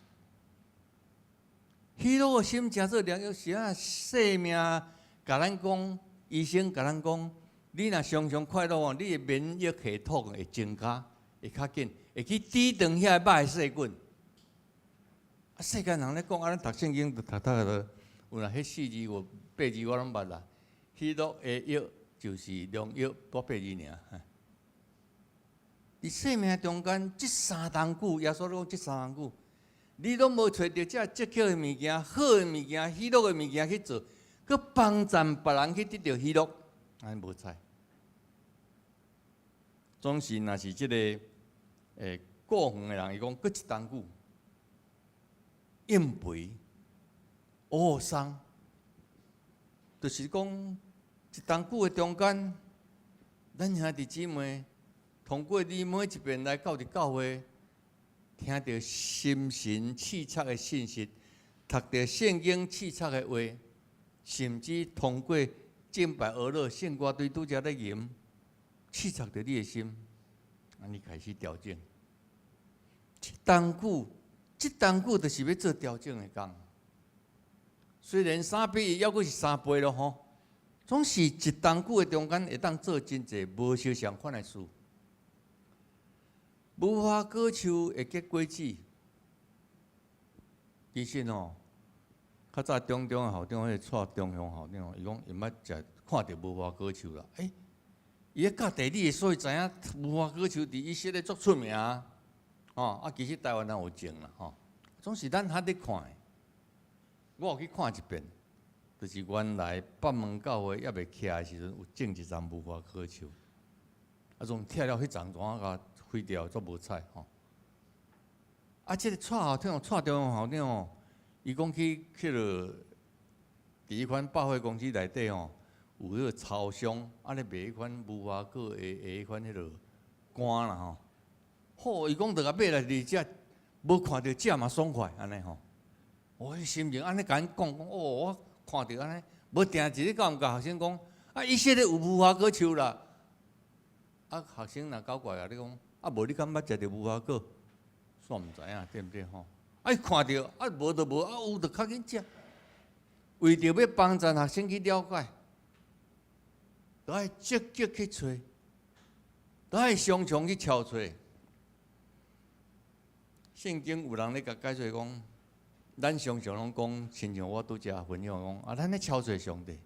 喜乐的心诚做良药，是啊，生命甲咱讲，医生甲咱讲。你若常常快乐哦，你的免疫系统会增加，会较紧，会去抵挡遐歹的细菌。啊，世间人咧讲，啊，咱读圣经就读个，有若迄4字我8字我拢捌啦。喜乐的药就是良药，多8字尔。伫生命中间，这3冬久，耶稣讲这3冬久，你拢无找到这积极的物件、好的物件、喜乐的物件去做，佮帮助别人去得到喜乐，安尼无采。总是若是即个过远的人，伊讲搁一冬久，应肥、乌伤，就是讲一冬久的中间，咱兄弟姊妹通过你每一遍来到教会，听到心神刺激的信息，读到圣经刺激的话，甚至通过敬拜而乐圣歌对拄则咧吟。刺激着你的心，安尼开始调整。一冬久就是要做调整的工。虽然3比1还阁是3倍咯吼，总是一冬久的中间会当做真侪无相相款的事。无花果树会结果子，其实哦，较早中的校长，迄个蔡中雄校长，伊讲伊捌食看到无花果树啦，伊咧教地理，所以知影无花果树伫以色列足出名啊！其实台湾人有种啦，总是咱还伫看的。我有去看一遍，就是原来北门教会还未起来的时阵，有种一丛无花果树，从拆了迄丛全甲毁掉，足无彩即个蔡校长、蔡中央校长伊讲去迄落伫迄款百货公司内底有迄个超商，安尼卖迄款无花果的迄款迄落干啦吼。好，伊讲着甲买来二只，无看到食嘛爽快安尼吼。我心情安尼甲因讲哦，我看到安尼，无定一日甲学生讲，啊，伊说的有无花果树啦。啊，学生若搞怪啊，你讲啊，无你敢捌食着无花果？煞毋知影，对毋对吼？啊，伊看到啊，无就无，啊有就较紧食。为着要帮助学生去了解，都爱积极去找，都爱常常去敲找。圣经有人咧甲解说讲，咱常常拢讲，亲像我拄则分享讲，啊，咱咧敲找上帝，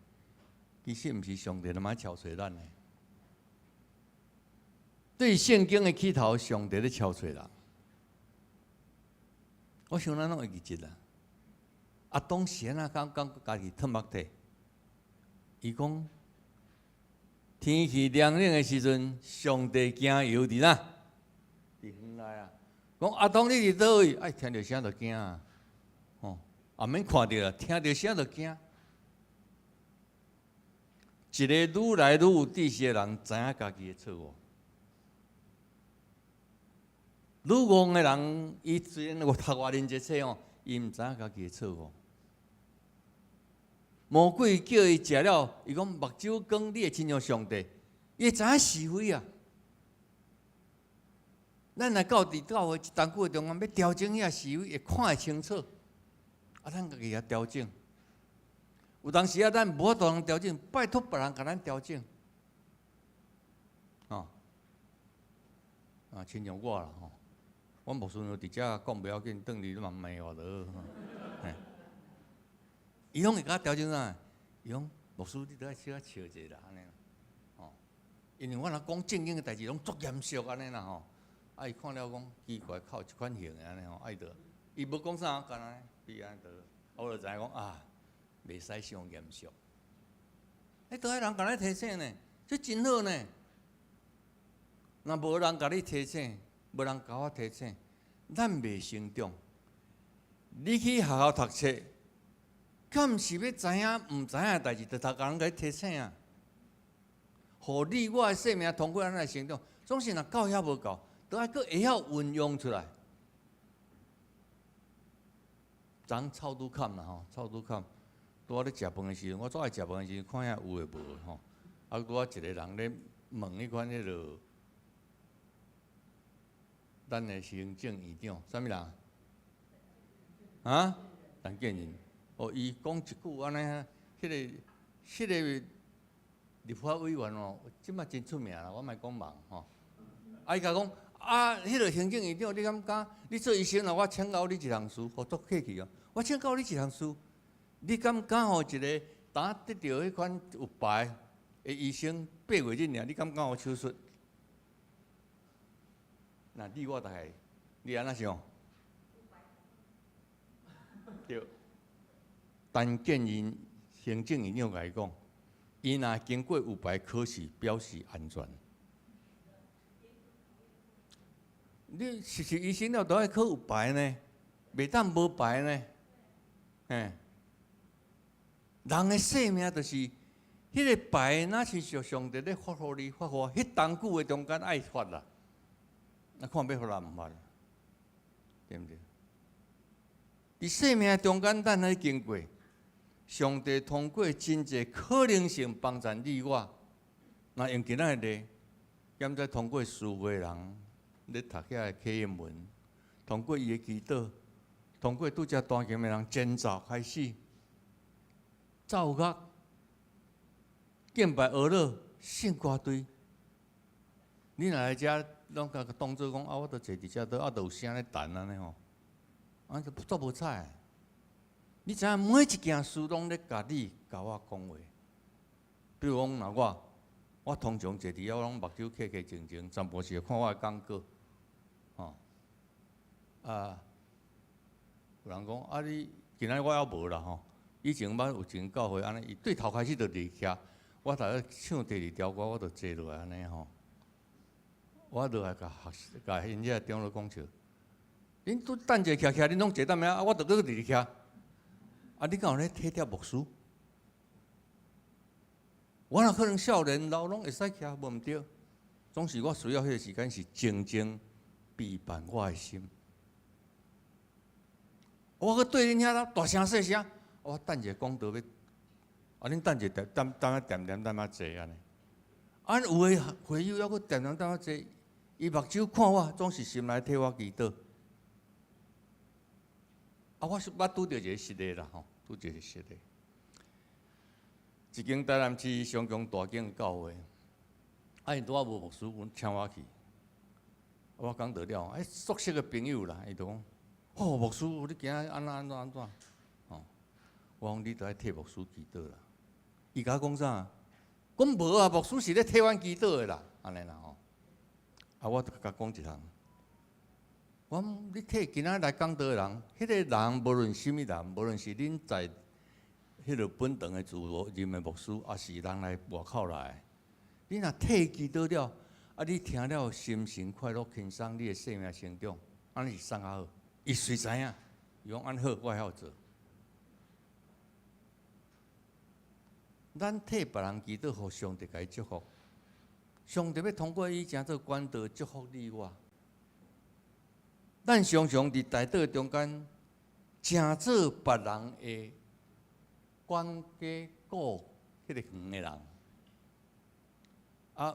其实毋是上帝，他妈敲找咱诶。对圣经的起头，上帝咧敲找人。我想咱拢会记得啦。啊，当时啊，讲家己脱目体，伊讲天气凉冷的时阵，上帝惊摇伫哪？伫园内啊。讲阿当你伫倒位？哎，听到声就惊啊！哦，也免看到啦，听到声就惊。一个愈来愈有知识的人，知影家己的错误。愈戆的人，伊虽然有读外面一册哦，伊毋知影家己的错误。魔鬼叫伊食了，伊讲目睭光，你会亲像上帝，伊会知影是非啊。咱来到伫教会一当久的中间，要调整遐是非，会看会清楚。啊，咱家己也调整。有当时啊，咱无法度通调整，拜托别人甲咱调整。哦，啊，亲像我啦吼，我牧师就伫遮讲不要紧，转去你嘛骂我就好。伊拢会甲调整啥？伊讲牧师，你都爱小笑一下啦，安尼。哦，因为我若讲正经的代志，拢足严肃安尼啦吼。啊，伊看了讲奇怪，靠即款型的安尼吼，爱得。伊无讲啥，干安尼，比安得。我就知影讲啊，袂使伤严肃。都爱人甲咱提醒呢，这真好呢。若无人甲你提醒，无人甲我提醒，咱袂成长。你去学校读册。敢毋是要知影毋知影的代志，就逐个人甲你提醒啊！互你我的生命通过咱来成长，总是若到遐无够，都爱搁会晓运用出来。昨臭拄坎啦吼，臭拄坎，拄仔咧食饭的时阵，我最爱食饭的时阵，看遐有诶无吼。啊，拄仔一个人咧问迄款迄落，咱的行政院长，啥物人？啊？陈建仁。哦，伊讲一句安尼，迄个立法委员哦，即摆真出名啦，我莫讲忙吼。啊，伊甲讲啊，迄个行政院长，你敢讲？你做医生啦，我请教你一项事，好足客气哦。我请教你一项事，你敢讲互一个打得到迄款有牌的医生8月日尔，你敢讲互手术？那你我大概，你安怎想？对。陈建仁行政院长甲伊讲，伊若经过有牌考试，表示安全。你是医生了，都爱考有牌呢，袂当无牌呢。嘿，人的生命就是迄个牌，若是像上帝咧发互你发，迄当久的中间爱发啦，那看要发啦毋发，对毋对？伫生命中间，咱来经过。上帝通过真济可能性帮助你我，那用今仔日，现在通过书会人咧读遐个启言文，通过伊的祈祷，通过拄则单琴的人建造开始，奏乐、敬拜俄乐、圣歌队，你若来遮，拢甲当做讲啊，我都坐伫遮，都啊，都有声咧弹安尼吼，啊，就足无彩。你知影每一件事拢咧甲你甲我讲话，比如讲，若我通常坐伫遐，我拢目睭客客静静，全部是看我的广告，吼，啊，有人讲啊，你今仔我还无啦吼，以前捌有一间教会安尼，伊对头开始就离遐，我逐个唱第二条歌，我就坐落来安尼吼，我落来甲因遐长老讲笑，恁都等者徛，恁拢坐踮遐，我就搁伫遐。啊！你敢有咧体贴牧师？我若可能少年老拢会使徛，无毋对。总是我需要迄个时间是静静陪伴我的心。我去对恁遐大声细声，我等者讲道要，恁等者等啊坐安尼。有诶会友还佫点啊坐，伊目睭看我，总是心内替我祈祷。我拄着一个实例啦吼，拄着一个实例。一间台南市上强大间的教会，因拄无牧师，阮请我去。我讲到了，熟悉的朋友啦，伊就讲：牧师，你今日安怎？我讲你著爱替牧师祈祷啦。伊甲我讲啥？讲无啊，牧师是咧替阮祈祷的啦，安尼啦吼。我著甲讲一项，我讲你替今仔来讲道的人，迄个人无论什么人，无论是恁在迄个本堂的自我任的牧师，也是人来外口来，你若替祈祷了，你听了心情快乐轻松，你的生命成长，安尼是上较好。伊随知影，伊讲安好，我会晓做。咱替别人祈祷，互上帝甲伊祝福。上帝要通过伊正做管道祝福你我。咱常常伫大道中间，正做别人的管家顾迄个远的人，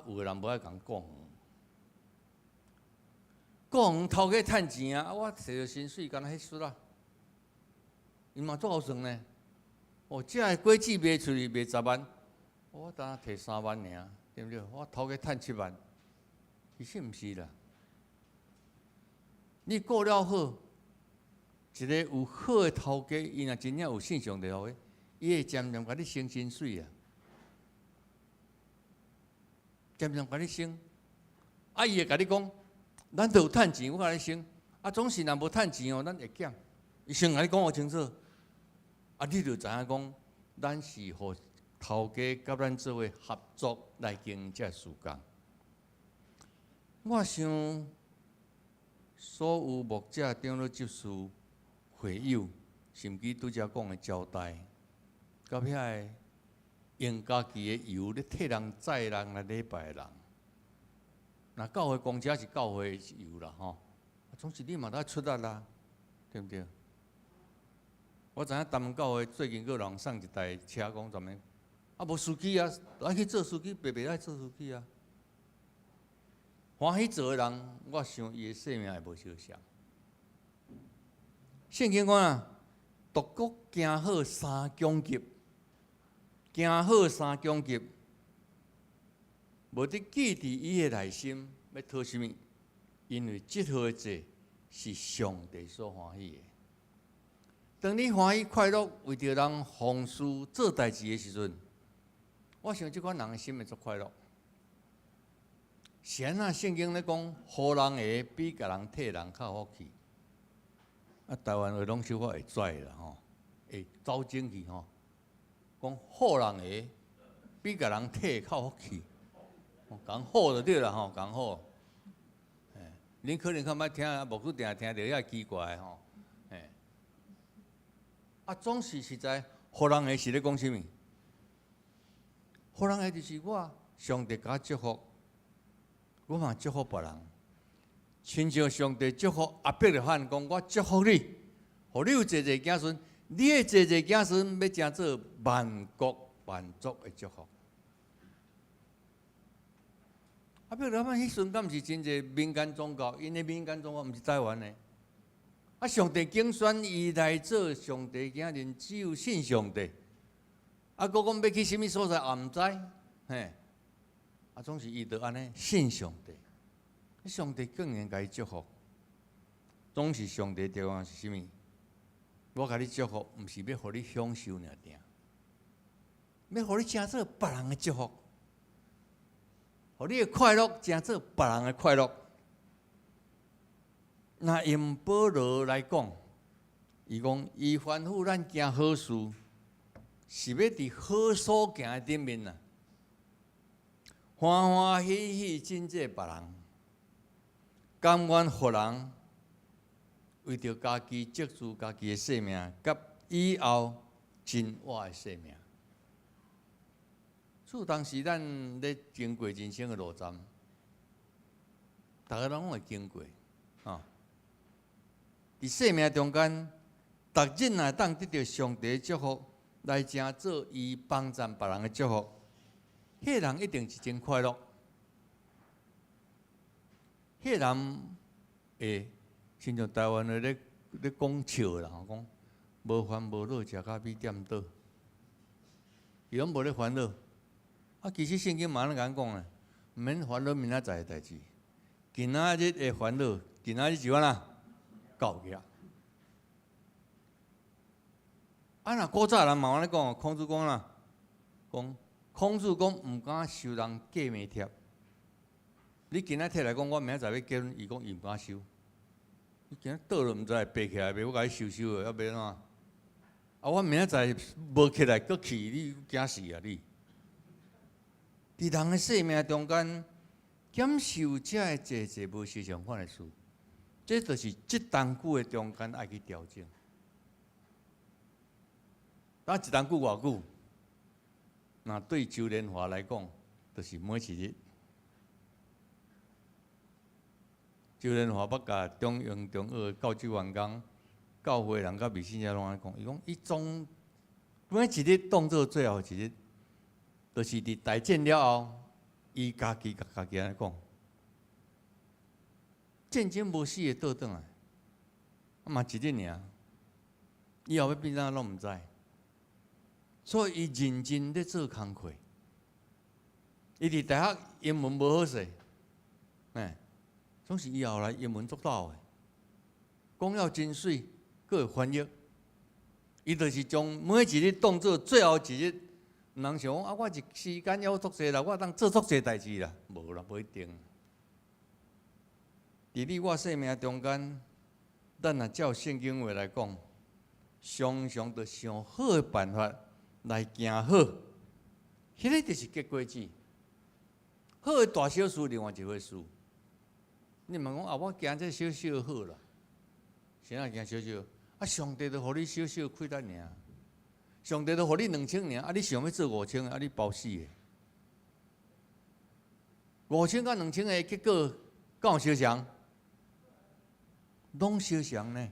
有个人无爱共顾远，顾远头家趁钱啊！我摕着薪水，干那迄出啊，伊嘛做好算呢。这个果子卖出去卖10万，我当摕3万尔，对不对？我头家趁7万，其实毋是啦。你过了好，一个有好的头家，伊若真正有信上帝话，伊会渐渐甲你升薪水啊，渐渐甲你升。伊会甲你讲，咱都有趁钱，我甲你升。总是若无趁钱哦，咱会减。伊先甲你讲互清楚。你就知影讲，咱是互头家甲咱做伙合作来经营这事工。我想，所有牧者、长老、执事、会友，甚至拄则讲的交代，甲遐个用家己的油咧替人载人来礼拜的人，那教会公车是教会的油啦吼，总是你嘛得出力啦，对不对？我知影台湾教会最近有人送一台车，讲专门无司机啊，爱去做司机，白白爱做司机啊。欢喜做的人，我想伊的生命会无相像。圣经讲啊，独国行好三讲级，行好3讲级，无得记伫伊的内心要讨什么？因为这号的罪是上帝所欢喜的。当你欢喜快乐，为着人奉事做代志的时阵，我想即款人的心会足快乐。神啊，圣经咧讲，好人下比甲人替人较福气。台湾话拢小可会拽啦吼，会走正去吼。讲好人下比甲人替较福气，讲好就对啦吼，讲好。恁可能较歹听，牧师定听着遐奇怪吼。总是实在，好人下是咧讲什么？好人下就是我上帝甲我祝福，我嘛祝福别人。亲像上帝祝福阿伯的喊讲，我祝福你，互你有济济子孙，你的济济子孙要成做万国万族的祝福。阿伯老板迄阵敢毋是真济民间宗教，因的民间宗教毋是台湾的。上帝竞选伊来做上帝囝人，只有信上帝。佫讲要去什么所在也毋知，嘿，总是伊着安尼信上帝。上帝竟然甲伊祝福，总是上帝地方是什么？我甲你祝福，毋是要互你享受尔定，要互你成做别人的祝福，互你的快乐成做别人的快乐。那用保罗来讲，伊讲伊吩咐咱行好事，是要伫好所行的顶面啊，欢欢喜喜真济别人，甘愿互人为着家己积住家己的生命，甲以后真活的生命。有当时咱咧经过人生的路站，大家拢会经过啊。伫生命中间，逐日若当得到上帝的祝福，来正做伊帮助别人的祝福，迄个人一定是真快乐。迄个人会，亲像台湾的咧讲笑啦，讲无烦无恼，食咖啡点倒，伊拢无咧烦恼。啊，其实圣经嘛安尼甲咱讲咧，毋免烦恼明仔载的代志，今仔日的烦恼，今仔日就安那到去啊。啊，若古早人嘛安尼讲，孔子讲啦，讲孔子讲毋敢收人假名帖。你今仔摕来讲，我明仔载要结婚，伊讲伊毋敢收。你今仔倒落毋知爬起来袂，我甲你收收的，要要怎？啊，我明仔载无起来，搁去，你惊死啊你！伫人的生命中间，减受遮个济济无时常款的事，这就是即当久的中间爱去调整。当一当久偌久，那对周年华来讲，就是每一日。周年华捌甲中英中澳教职员工、教会人甲未信者拢安尼讲，伊讲伊总每一日当做最后一日。就是伫大战了后，伊家己甲家己安尼讲，战争无死会倒转来，嘛一日尔，以后要变怎拢毋知，所以伊认真咧做工课。伊伫大学英文无好势，总是以后来英文足到的，讲了真水，佫会翻译。伊就是将每一日当做最后一日。毋通想讲啊，我一时间要足济啦，我当做足济代志啦，无啦，无一定。伫你我生命中间，咱若照圣经话来讲，常常着上好的办法来行好，迄个就是结果子。好的大小事另外一回事。你问讲啊，我行这小小好啦，谁啊行小小？啊，上帝就互你小小亏待尔。上帝都互你2000尔，啊！你想要做5000，啊！你包死的。5000甲2000的结果，敢有相像？拢相像呢。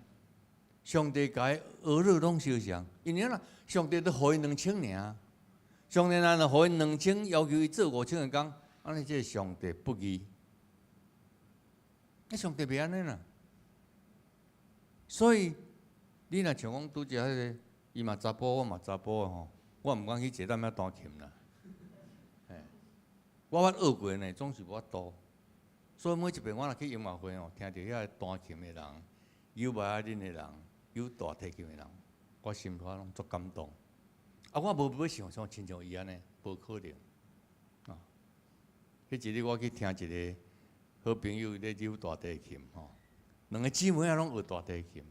上帝甲儿女拢相像，因为啦，上帝都互伊2000尔。上帝若互伊2000，要求伊做5000的工，安尼这上帝不义。那上帝袂安尼啦。所以你若像讲拄只迄个。伊嘛查甫，我嘛查甫的吼，我毋敢去坐踮遐弹琴啦。我捌学过呢，总是无法度。所以每一遍我若去音乐会吼，听到遐弹琴的人、有麦仔恁的人、有大提琴的人，我心头拢足感动。啊，我无要想像亲像伊安尼，无可能。啊，迄一日我去听一个好朋友咧扭大提琴吼，两个姊妹仔拢学大提琴。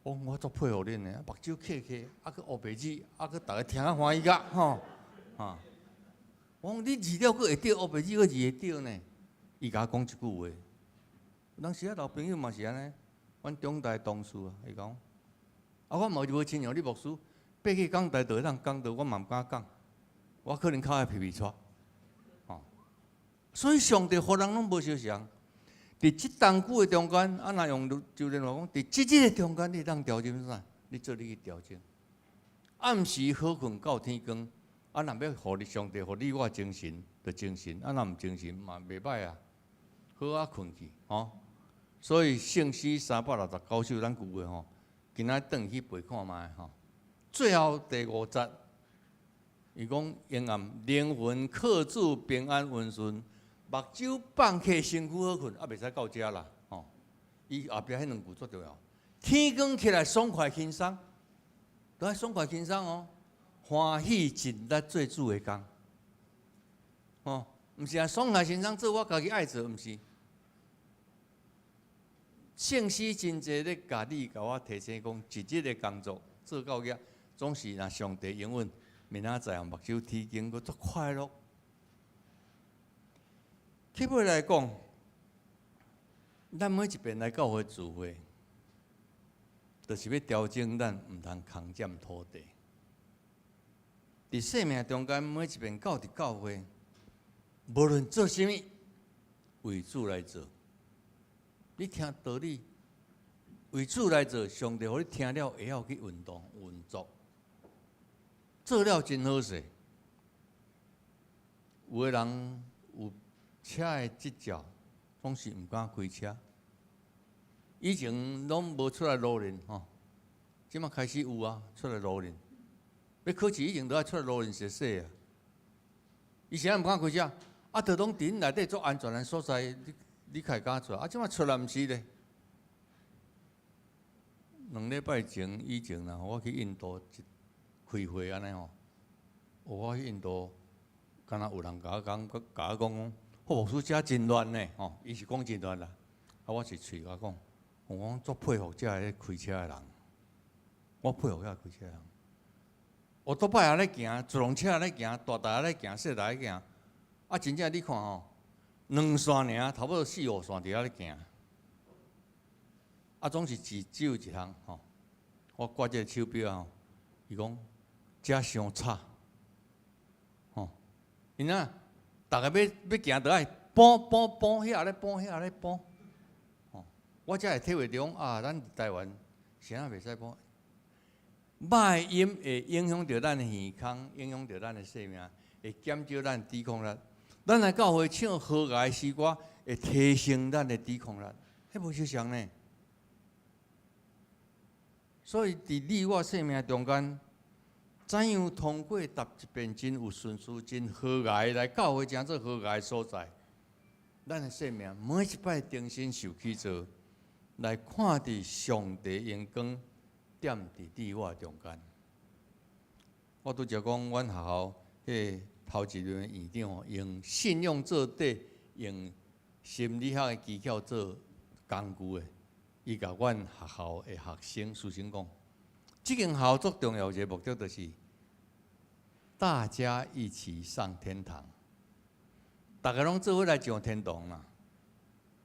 我足佩服恁的，目睭刻刻，啊，佮学白字，啊，佮大家听啊欢喜甲，吼，啊，我讲你字了佮会对，学白字佮字会对呢。伊甲我讲一句话，有当时啊老朋友嘛是安尼，阮中大同事啊，伊讲，啊我嘛无亲像你牧师，爬去讲台就会当讲到，我嘛毋敢讲，我可能靠爱皮出，哦，所以上帝互人拢无相像。伫即当久的中间，啊，若用周年话讲，伫即日的中间，你当调整啥？你做你去调整。暗时好困到天光，啊，若要互你上帝，互你我精神，就精神；啊，若毋精神嘛袂歹啊，好啊困去，吼。所以圣诗369首咱旧的吼，今仔转去背看卖吼。最后第5节，伊讲阴暗灵魂靠主平安温顺。目睭放开，身躯好困，啊，袂使到遮啦，吼。伊后壁迄两句最重要。天光起来爽快轻松，都爱爽快轻松哦。欢喜尽力做主的工，吼，毋是啊，爽快轻松做我家己爱做，毋是。圣诗真济咧，甲你甲我提醒讲，一日的工作做到遐，总是若上帝应允，明仔载目睭天光，佫足快乐。起尾来讲，咱每一遍来教会聚会，就是要调整咱毋通空占土地。伫生命中间每一遍到伫教会，无论做甚物，为主来做。你听道理，为主来做，上帝互你听了会晓去运动运作，做了真好势。有个人有车的执照，总是毋敢开车。以前拢无出来路练吼，即马开始有啊，出来路练。要考试以前都爱出来路练学习啊。以前毋敢开车，啊，着拢伫内底做安全的所在，你开敢出来？啊，即马出来毋是咧。2礼拜前以前啦，我去印度开会安尼吼，我去印度。敢若有人甲我讲，霍牧师遮真乱呢，吼，伊是讲真乱啦。啊，我是喙甲讲，我讲足佩服遮个开车的人，我佩服遐开车的人。奥多拜也咧行，自动车也咧行，大台也咧行，小台咧行。啊，真正你看吼，2线尔，差不多4、5线伫遐咧行。啊，总是只有一项吼，我挂这个手表吼，伊讲遮伤差。因啊，逐个要行，倒爱搬，遐咧搬，遐咧搬。哦，我才会体会到啊，咱台湾谁也袂使搬。歹饮会影响到咱的健康，影响到咱的生命，会减少咱抵抗力。咱来教会唱好雅的诗歌，会提升咱的抵抗力，迄无相像呢。所以伫你我生命中间。怎样通过踏一遍真有顺序、真和谐来教会，真做和谐的所在？咱的生命每一摆重新受起做，来看伫上帝阳光点伫你我中间。我拄则讲，阮学校迄头一任院长用信用做底，用心理学的技巧做工具的，伊甲阮学校的学生、师生讲，这间学校最重要一个目的就是。大家一起上天堂，大家拢做伙来上天堂啦。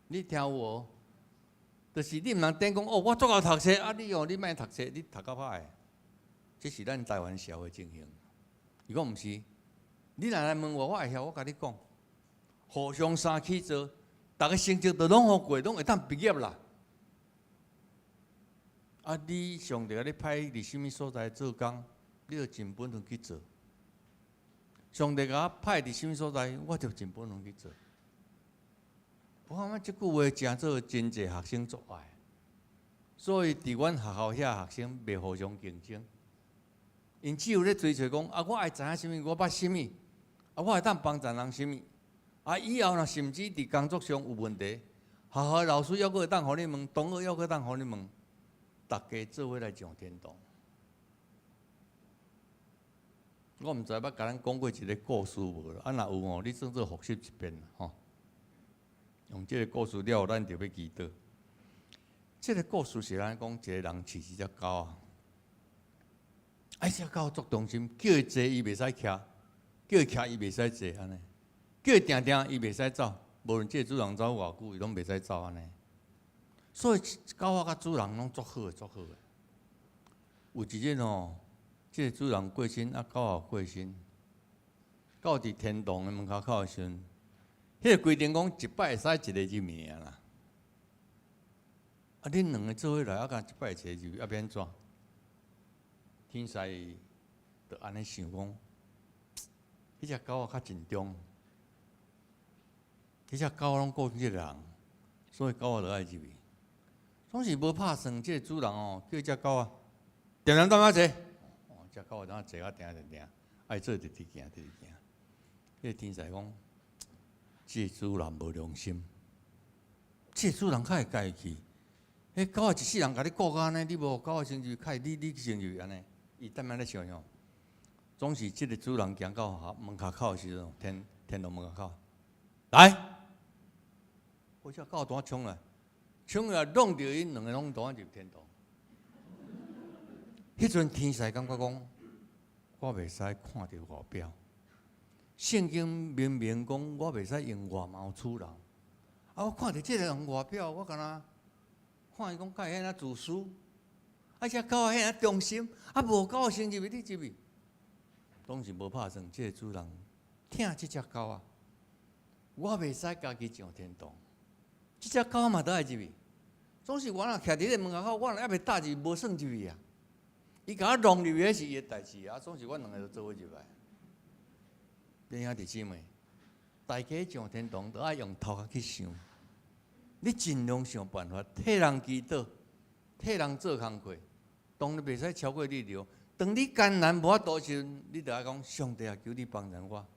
你听有无？就是你毋通等讲哦，我足够读册啊！你莫读册，你读到歹的。这是咱台湾社会情形。如果毋是，你若来问我，我会晓我甲你讲，互相相起做，大家成绩都拢好过，拢会当毕业啦。啊，你上帝甲你派伫什么所在做工，你就尽本分去做。上帝甲我派伫什么所在，我就尽本能去做。我感觉即句话真做真侪学生做爱，所以伫阮学校遐学生袂互相竞争，因只有咧追求讲啊，我爱知影什么，我捌什么，啊，我会当帮助人什么，啊，以后若甚至伫工作上有问题，学校老师还佫会当互你问，同学还佫当互你问，大家做伙来上天堂。我毋知捌甲咱讲过一个故事无啦？啊，若有哦，你算做复习一遍啦，吼。用这个故事了后，咱就要祈祷。这个故事是咱讲一个人饲一只狗啊，啊，只狗足忠心，叫伊坐伊袂使徛，叫伊徛伊袂使坐安尼，叫伊定定伊袂使走，无论这个主人走偌久，伊拢袂使走安尼。所以狗仔甲主人拢足好诶，足好诶。有一日哦。这个主人过身，啊，狗也过身。到伫天堂的门口的时阵，迄个规定讲一摆会使一个入面啦。啊，恁两个做伙来，啊，甲一摆一个入，啊，免怎？天师就安尼想讲，迄只狗仔较尽忠，迄只狗拢顾即个人，所以狗仔就爱入去。总是无拍算，这个主人哦，叫只狗仔定定当啊坐。只狗仔当坐啊定，爱做直直行。迄个天使讲，这主人无良心，这主人较会家己。迄狗仔一世人甲你顾甲安尼，你无狗仔先入，较你先入安尼。伊踮仔咧想想，总是这个主人行到门口的时阵，天堂门口，来，我只狗单冲来，弄着因两个拢单入天堂。迄阵天使感觉讲，我袂使看着外表。圣经明明讲，我袂使用外貌处人。啊，我看着这个人外表，我敢若看伊讲，甲遐自私，啊，只狗遐忠心，啊，无狗先入去，你入去。拢是无拍算，即个主人疼即只狗啊，我袂使家己上天堂，即只狗嘛倒爱入去。总是我若徛伫个门口，我若还袂踏入去，无算入去啊。伊甲我弄入去，迄是伊的代志啊。总是阮两个就做伙入来。弟兄弟姊妹，大家上天堂都爱用头壳去想，你尽量想办法替人祈祷，替人做工课，当然袂使超过你了。当你艰难无法度时，你就爱讲上帝啊，求你帮助我。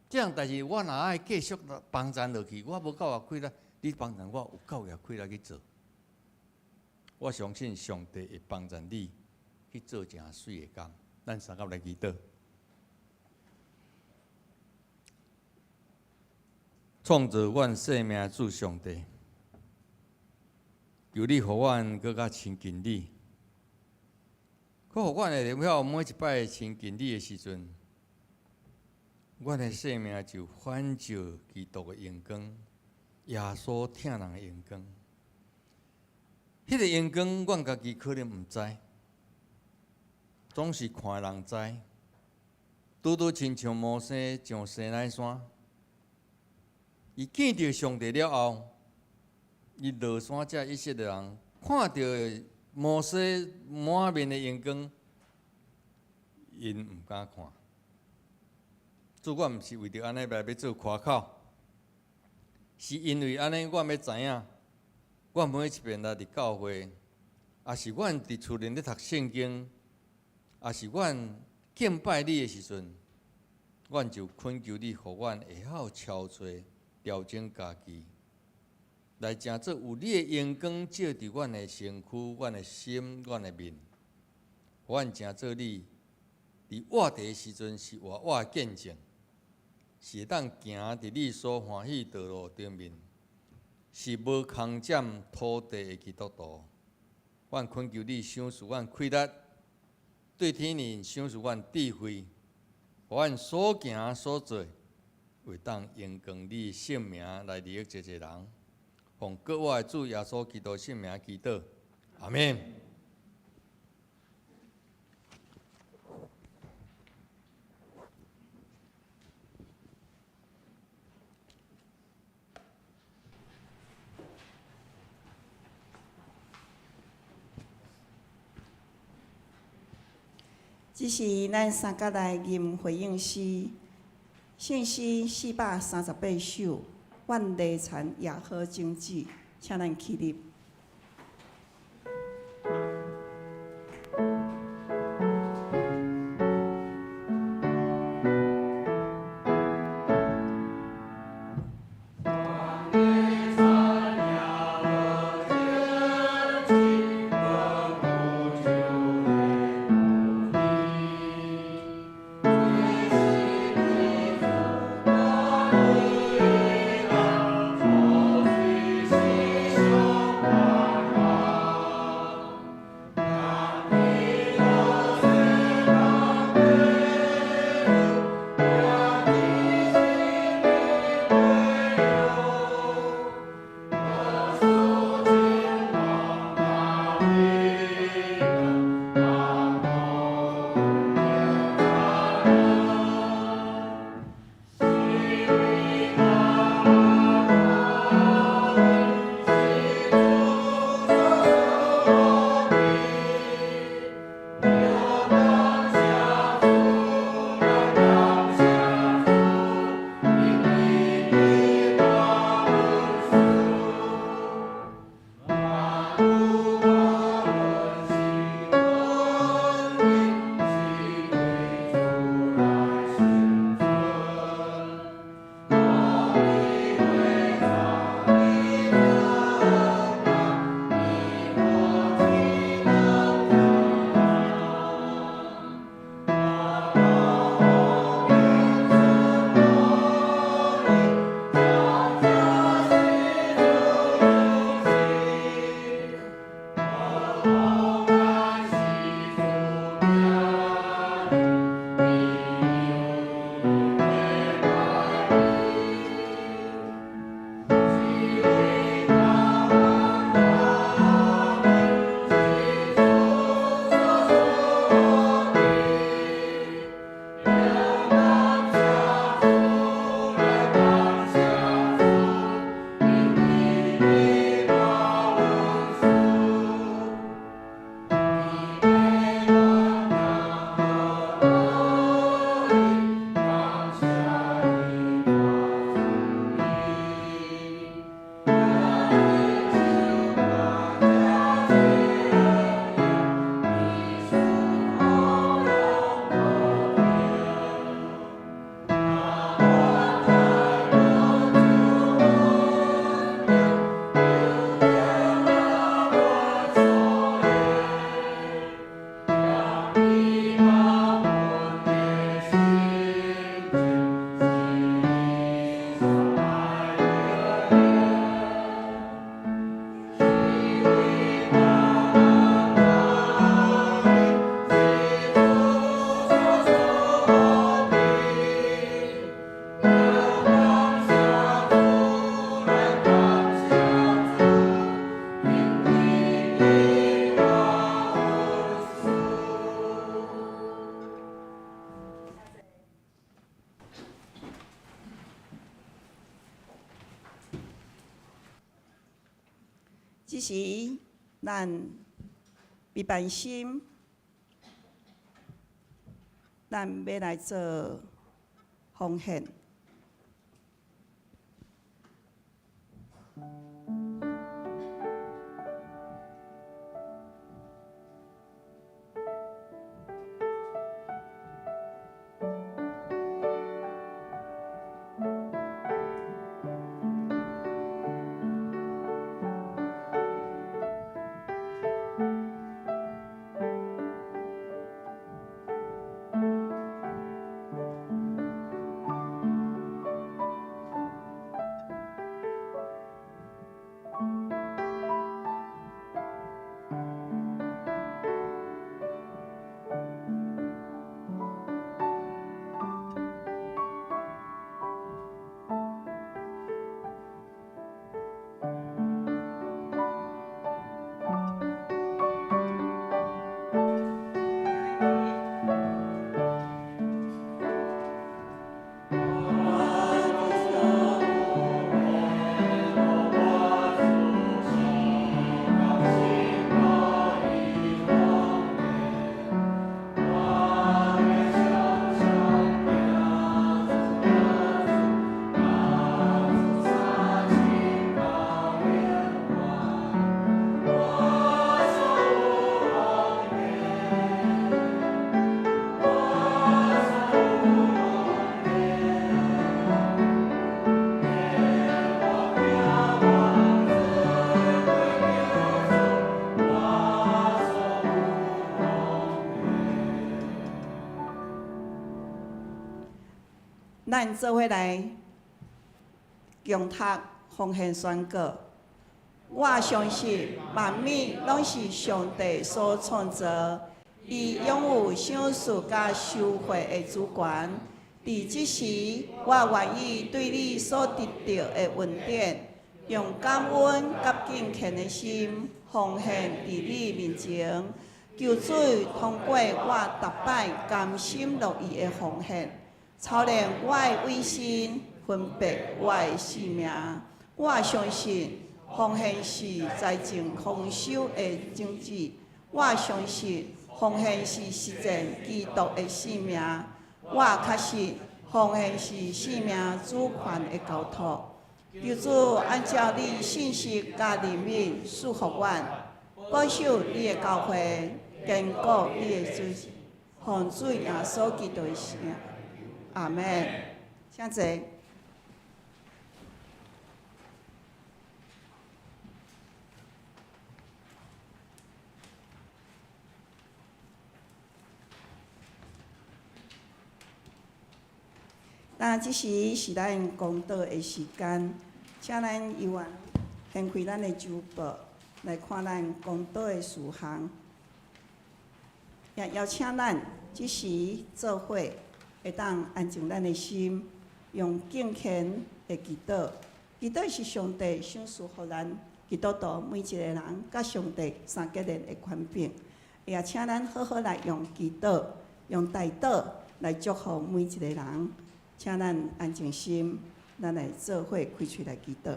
这样代志我若爱继续帮助落去，我无够力气力，你帮助我有够力气力去做。我相信上帝会帮助你去做正水的工。咱三甲来祈祷。创造阮生命主上帝，求你互阮更较亲近你，佮互阮会了晓每一摆亲近你的时阵，阮的生命就反照基督的阳光，耶稣疼人的阳光。迄个阳光，阮家己可能毋知，总是看人知。拄拄亲像摩西上西奈山。伊见到上帝了后，伊落山遮以色列人看到摩西满面的阳光，因毋敢看。主，我毋是为着安尼来要做夸口，是因为安尼，我要知影，我每一遍来伫教会，也是阮伫厝内咧读圣经，也是阮敬拜你的时阵，阮就恳求你，互阮会晓超找。调整家己，来正做有你的阳光照伫阮的身躯、阮的心、阮的面，阮正做你伫活地的时阵是活的见证，是会当行伫你所欢喜道路顶面，是无空占土地的基督徒。阮恳求你赏赐阮气力，对天人赏赐阮智慧，互阮所行所做。为当荣光你性命来利益一个人，奉各我的主耶稣基督性命祈祷，阿免。这是咱三甲来吟回应诗。信诗438首，愿内产也好经济，请咱起立。即时咱必办心，咱要来做奉献。咱做伙来共读奉献宣告。我相信万物拢是上帝所创造，伊拥有赏赐甲收获的主权。伫即时，我愿意对你所得到的恩典，用感恩甲敬虔的心奉献伫你面前，求主通过我逐摆甘心乐意的奉献，操练我的委身，分别我的性命。我相信奉献是财政丰收的种子。我相信奉献是实践基督的性命。我确信奉献是性命主权的交托。求主按照你信息甲怜悯赐福阮，保守你的教会，坚固你的主，奉主耶稣基督的名，阿门。请坐。那即时是咱公道的时间，请咱议员掀开咱的周报，来看咱公道的事项。也邀请咱即时做伙，会当安静咱的心，用敬虔的祈祷。祈祷是上帝赏赐予咱基督徒每一个人，甲上帝三结连的权柄。也请咱好好来用祈祷、用代祷来祝福每一个人。请咱安静心，咱来做伙开喙来祈祷。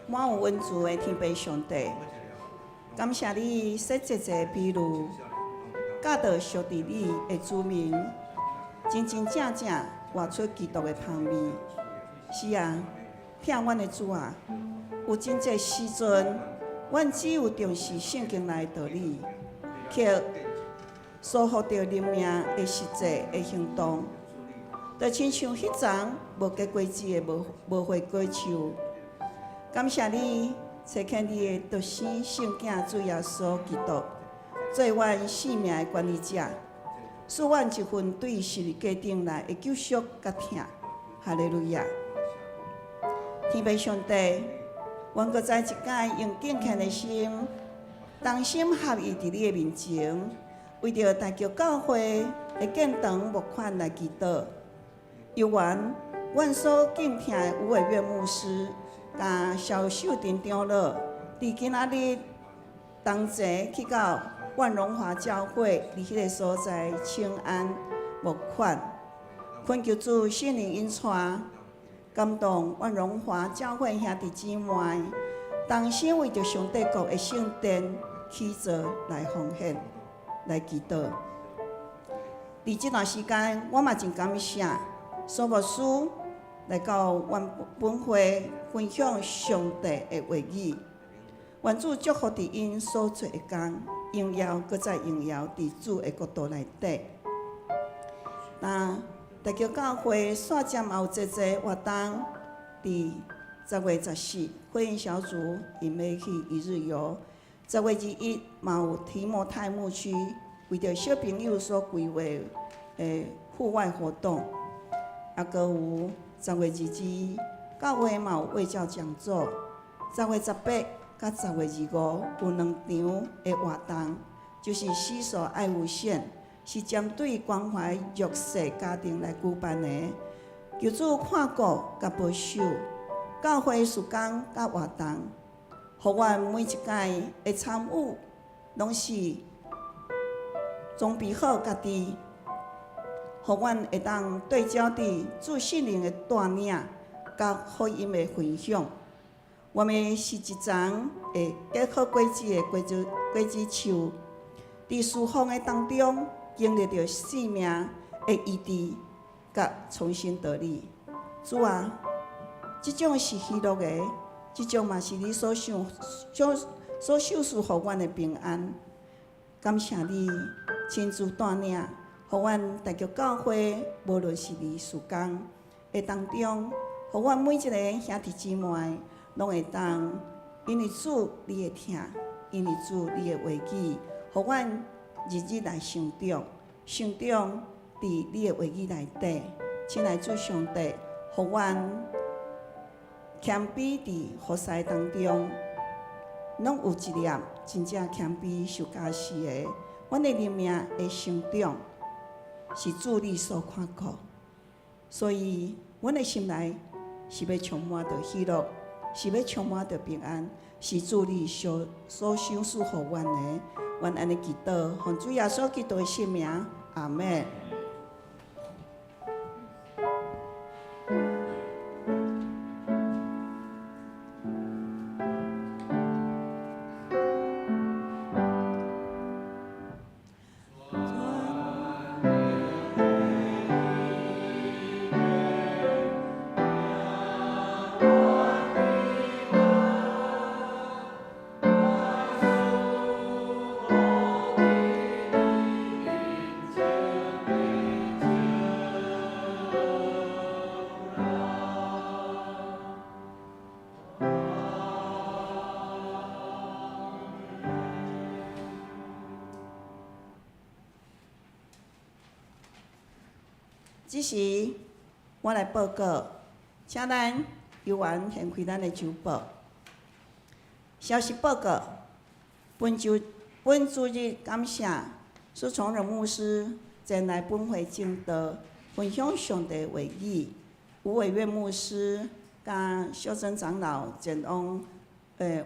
满有恩慈的天父上帝，感谢你设这个比如，教导属地里的子民，真真正正活出基督的香味。是啊，听阮的主啊，有真济时阵，阮只有重视圣经内的道理，却疏忽着人命的实际的行动，就亲像迄丛无结果子的无花果树。感谢你差遣你的独生圣囝主耶稣基督，做阮性命的管理者，使阮一份对十字架顶内的救赎甲疼。哈利路亚！天父上帝，阮搁再一届用敬虔的心，同心合意伫你的面前，为着大桥教会的建堂募款来祈祷。有缘，阮所敬听的吴伟月牧师，甲萧秀婷长老，伫今仔日同齐去到万荣华教会，伫迄个所在请安募款，恳求主圣灵引带，感动万荣华教会兄弟姊妹，同心为着上帝国的圣殿起造来奉献，来祈祷。伫这段时间，我嘛真感谢所牧师来到阮本会分享上帝的话语。愿主祝福伫因所做的工，荣耀搁再荣耀伫主的国度内底。那大桥教会线尖嘛有济活动，伫10月14，会员小组因要去一日游；10月21嘛有提摩太牧区为着小朋友所规划的户外活动，啊，搁有10月22，教会嘛有卫教讲座；10月18甲10月25有2场的活动，就是洗手爱无限，是针对关怀弱势家庭来举办的。求主看顾甲保守教会事工甲活动，互阮每一届的参与，拢是装备好家己，互阮会当对焦伫主圣灵的带领甲福音的分享。我们是一丛会结好果子的果子树，伫侍奉的当中经历着生命的医治甲重新得力。主啊，即种是喜乐的，即种嘛是你所赏赐互阮的平安。感谢你亲自带领，互阮大桥教会，无论是伫事工的当中，互阮每一个兄弟姊妹，拢会当因为主你的疼，因为主你的话语，互阮日日来成长，成长伫你的话语内底。亲爱主上帝，互阮谦卑伫服侍当中，拢有一粒真正谦卑受加持的。阮的灵命的成长是主你所看顾，所以阮的心内是要充满着喜乐，是要充满着平安，是主你所赏赐互阮的。阮安尼祈祷，奉主耶稣基督的圣名，阿门。这时，我来报告，请咱由员献开咱的周报。消息报告：本主日感谢苏崇仁牧师前来本会讲道，分享上帝话语；吴伟月牧师甲小珍长老前往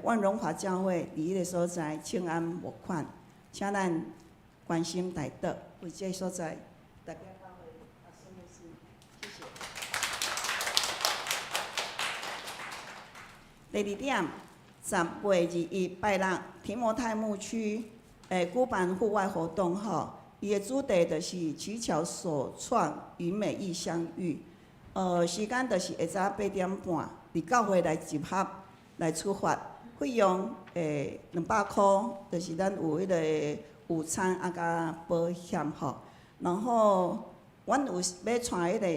万荣华教会伫迄个所在请安募款，请咱关心代祷，为这个所在代表。第2点，10月21拜六，提摩太牧区举办户外活动吼，伊的主题就是取巧所创与美意相遇。时间就是下早8点半，伫教会来集合来出发，费用200块，就是咱有迄个午餐啊甲保险吼。然后阮有要带迄个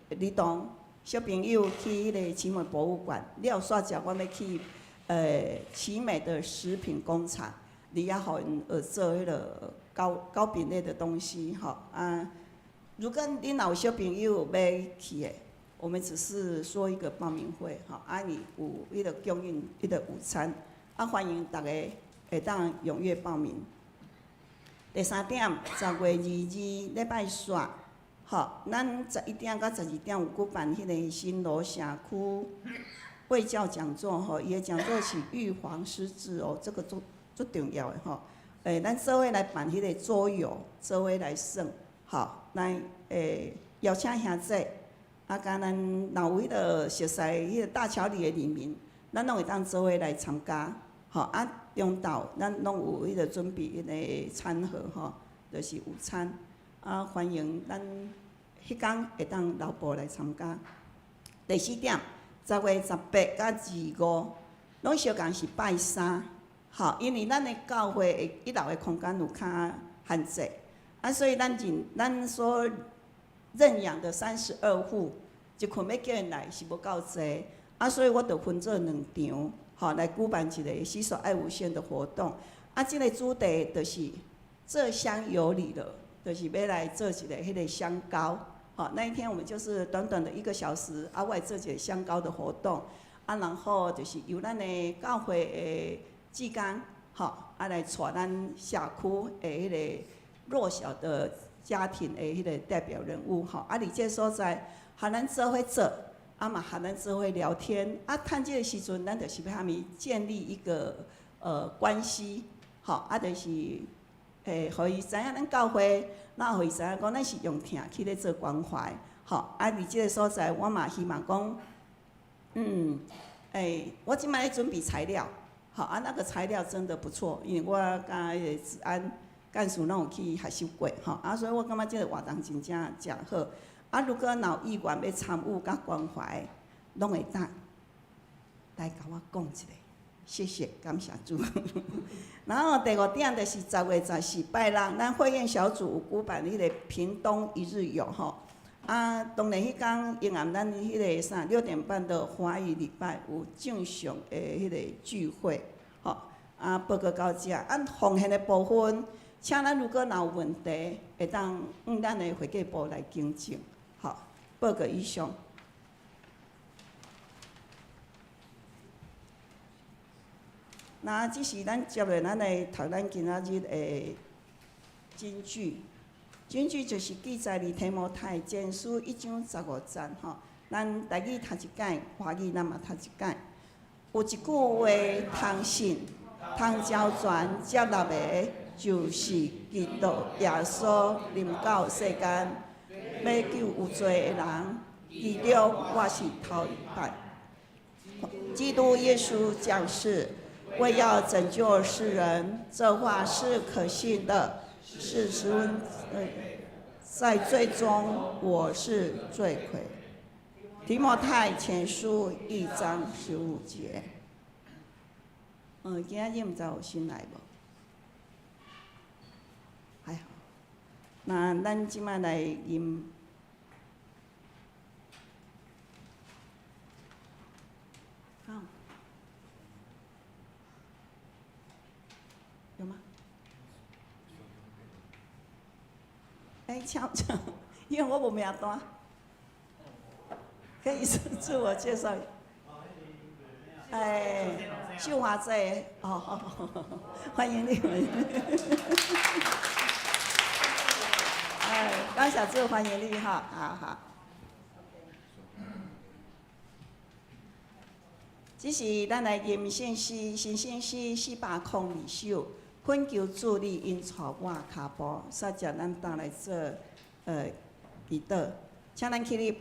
儿童小朋友去迄个奇美博物馆，了煞只阮要去奇美的食品工厂，里遐互因做迄个高品类的东西吼啊。如果恁若有小朋友要去的，我们只是说一个报名会吼，啊，你有迄个供应迄个午餐，啊，欢迎大家会当踊跃报名。第3点，10月22礼拜三，吼，咱11点到12点有举办迄个新罗社区卫教讲座吼，伊的讲座是预防失智哦，这个足重要的吼。咱做伙来办迄个桌游，做伙来耍，吼，来邀请兄弟，啊，甲咱若有迄个熟悉迄个大桥里的里民，咱拢会当做伙来参加，吼啊。中昼咱拢有迄个准备迄个餐盒吼，就是午餐啊，欢迎咱迄天会当留步来参加。第4点，10月18甲25，拢相共是拜三，吼，因为咱的教会1楼的空间有较限制，啊，所以咱所认养的32户，一群要叫因来是无够济，啊，所以我就分做2场。吼，来举办一个洗手爱无限的活动，啊，这个主题就是这香有礼了，就是要来做一个迄个香膏。好，那一天我们就是短短的1个小时，啊，我来做一个香膏的活动，啊，然后就是由咱的教会的志工，吼，啊来带咱社区的迄个弱小的家庭的迄个代表人物，吼，啊，伫这所在，互咱做伙做。啊嘛，和咱做伙聊天，啊，趁这个时阵，咱就是要他们建立一个关系，吼，啊，就是互伊知影咱教会，那互伊知影讲咱是用疼去咧做关怀，吼，啊，伫这个所在，我嘛希望讲，我即摆咧准备材料，好啊，那个材料真的不错，因为我甲迄个治安干事拢有去学习过，吼，啊，所以我感觉这个活动真正诚好。啊，如果若有意愿要参与甲关怀，拢会当来甲我讲一下，谢谢，感谢主。然后第5点就是10月14拜六，咱会宴小组有举办迄个屏东一日游吼。啊，当然迄天因暗咱迄个啥6点半的华语礼拜有正常的迄个聚会，吼。啊，报告到遮，按奉献的部分，请咱如果若有问题，会当咱的会计部来更正。好，报告以上。那这是咱接落咱来读咱今仔日的金句。金句就是记载伫提摩太前书1章15节吼。咱台语读一解，华语咱嘛读一解。有一句话通信、通交传接纳的，就是基督耶稣临到世间。要救有罪的人，其中我是头一拜。基督耶稣降世，为要拯救世人，这话是可信的，是十分在罪中我是罪魁。提摩太前书1章15节。今仔日毋知有新来无？还好。那咱即摆来吟。好，有吗？请，因为我无名单，可以自我介绍。秀华姐，欢迎你们。刚小志欢迎你哈，好。这是咱来吟新诗402首，恳求助力因带我脚步，煞叫咱当来做祈祷，请咱起立。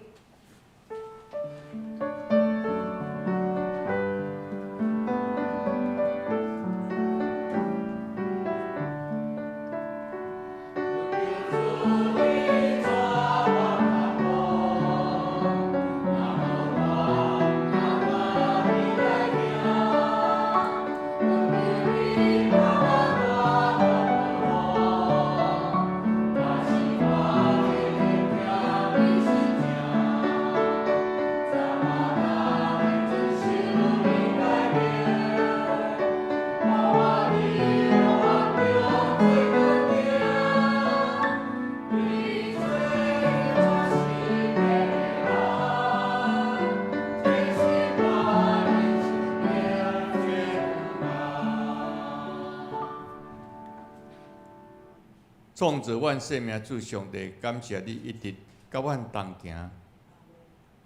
创造阮生命主上帝，感谢你一直甲阮同行，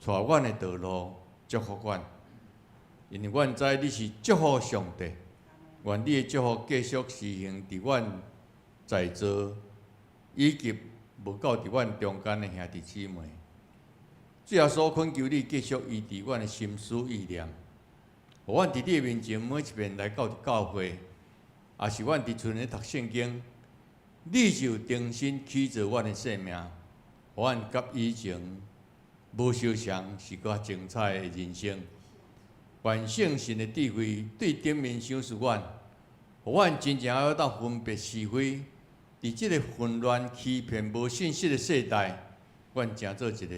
带阮的道路，祝福阮。因为阮知你是祝福上帝，愿你的祝福继续施行伫阮在座，以及无够伫阮中间的兄弟姊妹。最后所恳求你继续医治阮的心思意念，互阮伫你的面前每一遍来到教会，也是阮伫厝内读圣经，你就重新启造阮的生命，互阮甲以前无相像是较精彩的人生。愿圣神的智慧对顶面赏赐阮，互阮真正要当分别是非。伫即个混乱、欺骗、无信息的世代，阮成做一个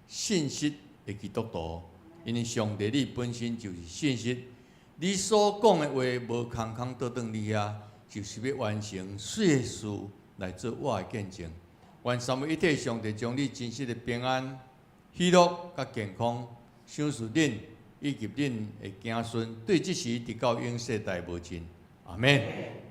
信息的基督徒。因为上帝你本身就是信息，你所讲的话无空空倒转你遐，就是要完成水的事来做我的见证。愿三位一体上帝将你真实的平安、喜乐、甲健康赏赐恁，以及恁的子孙，对即时直到永世代无尽。阿免。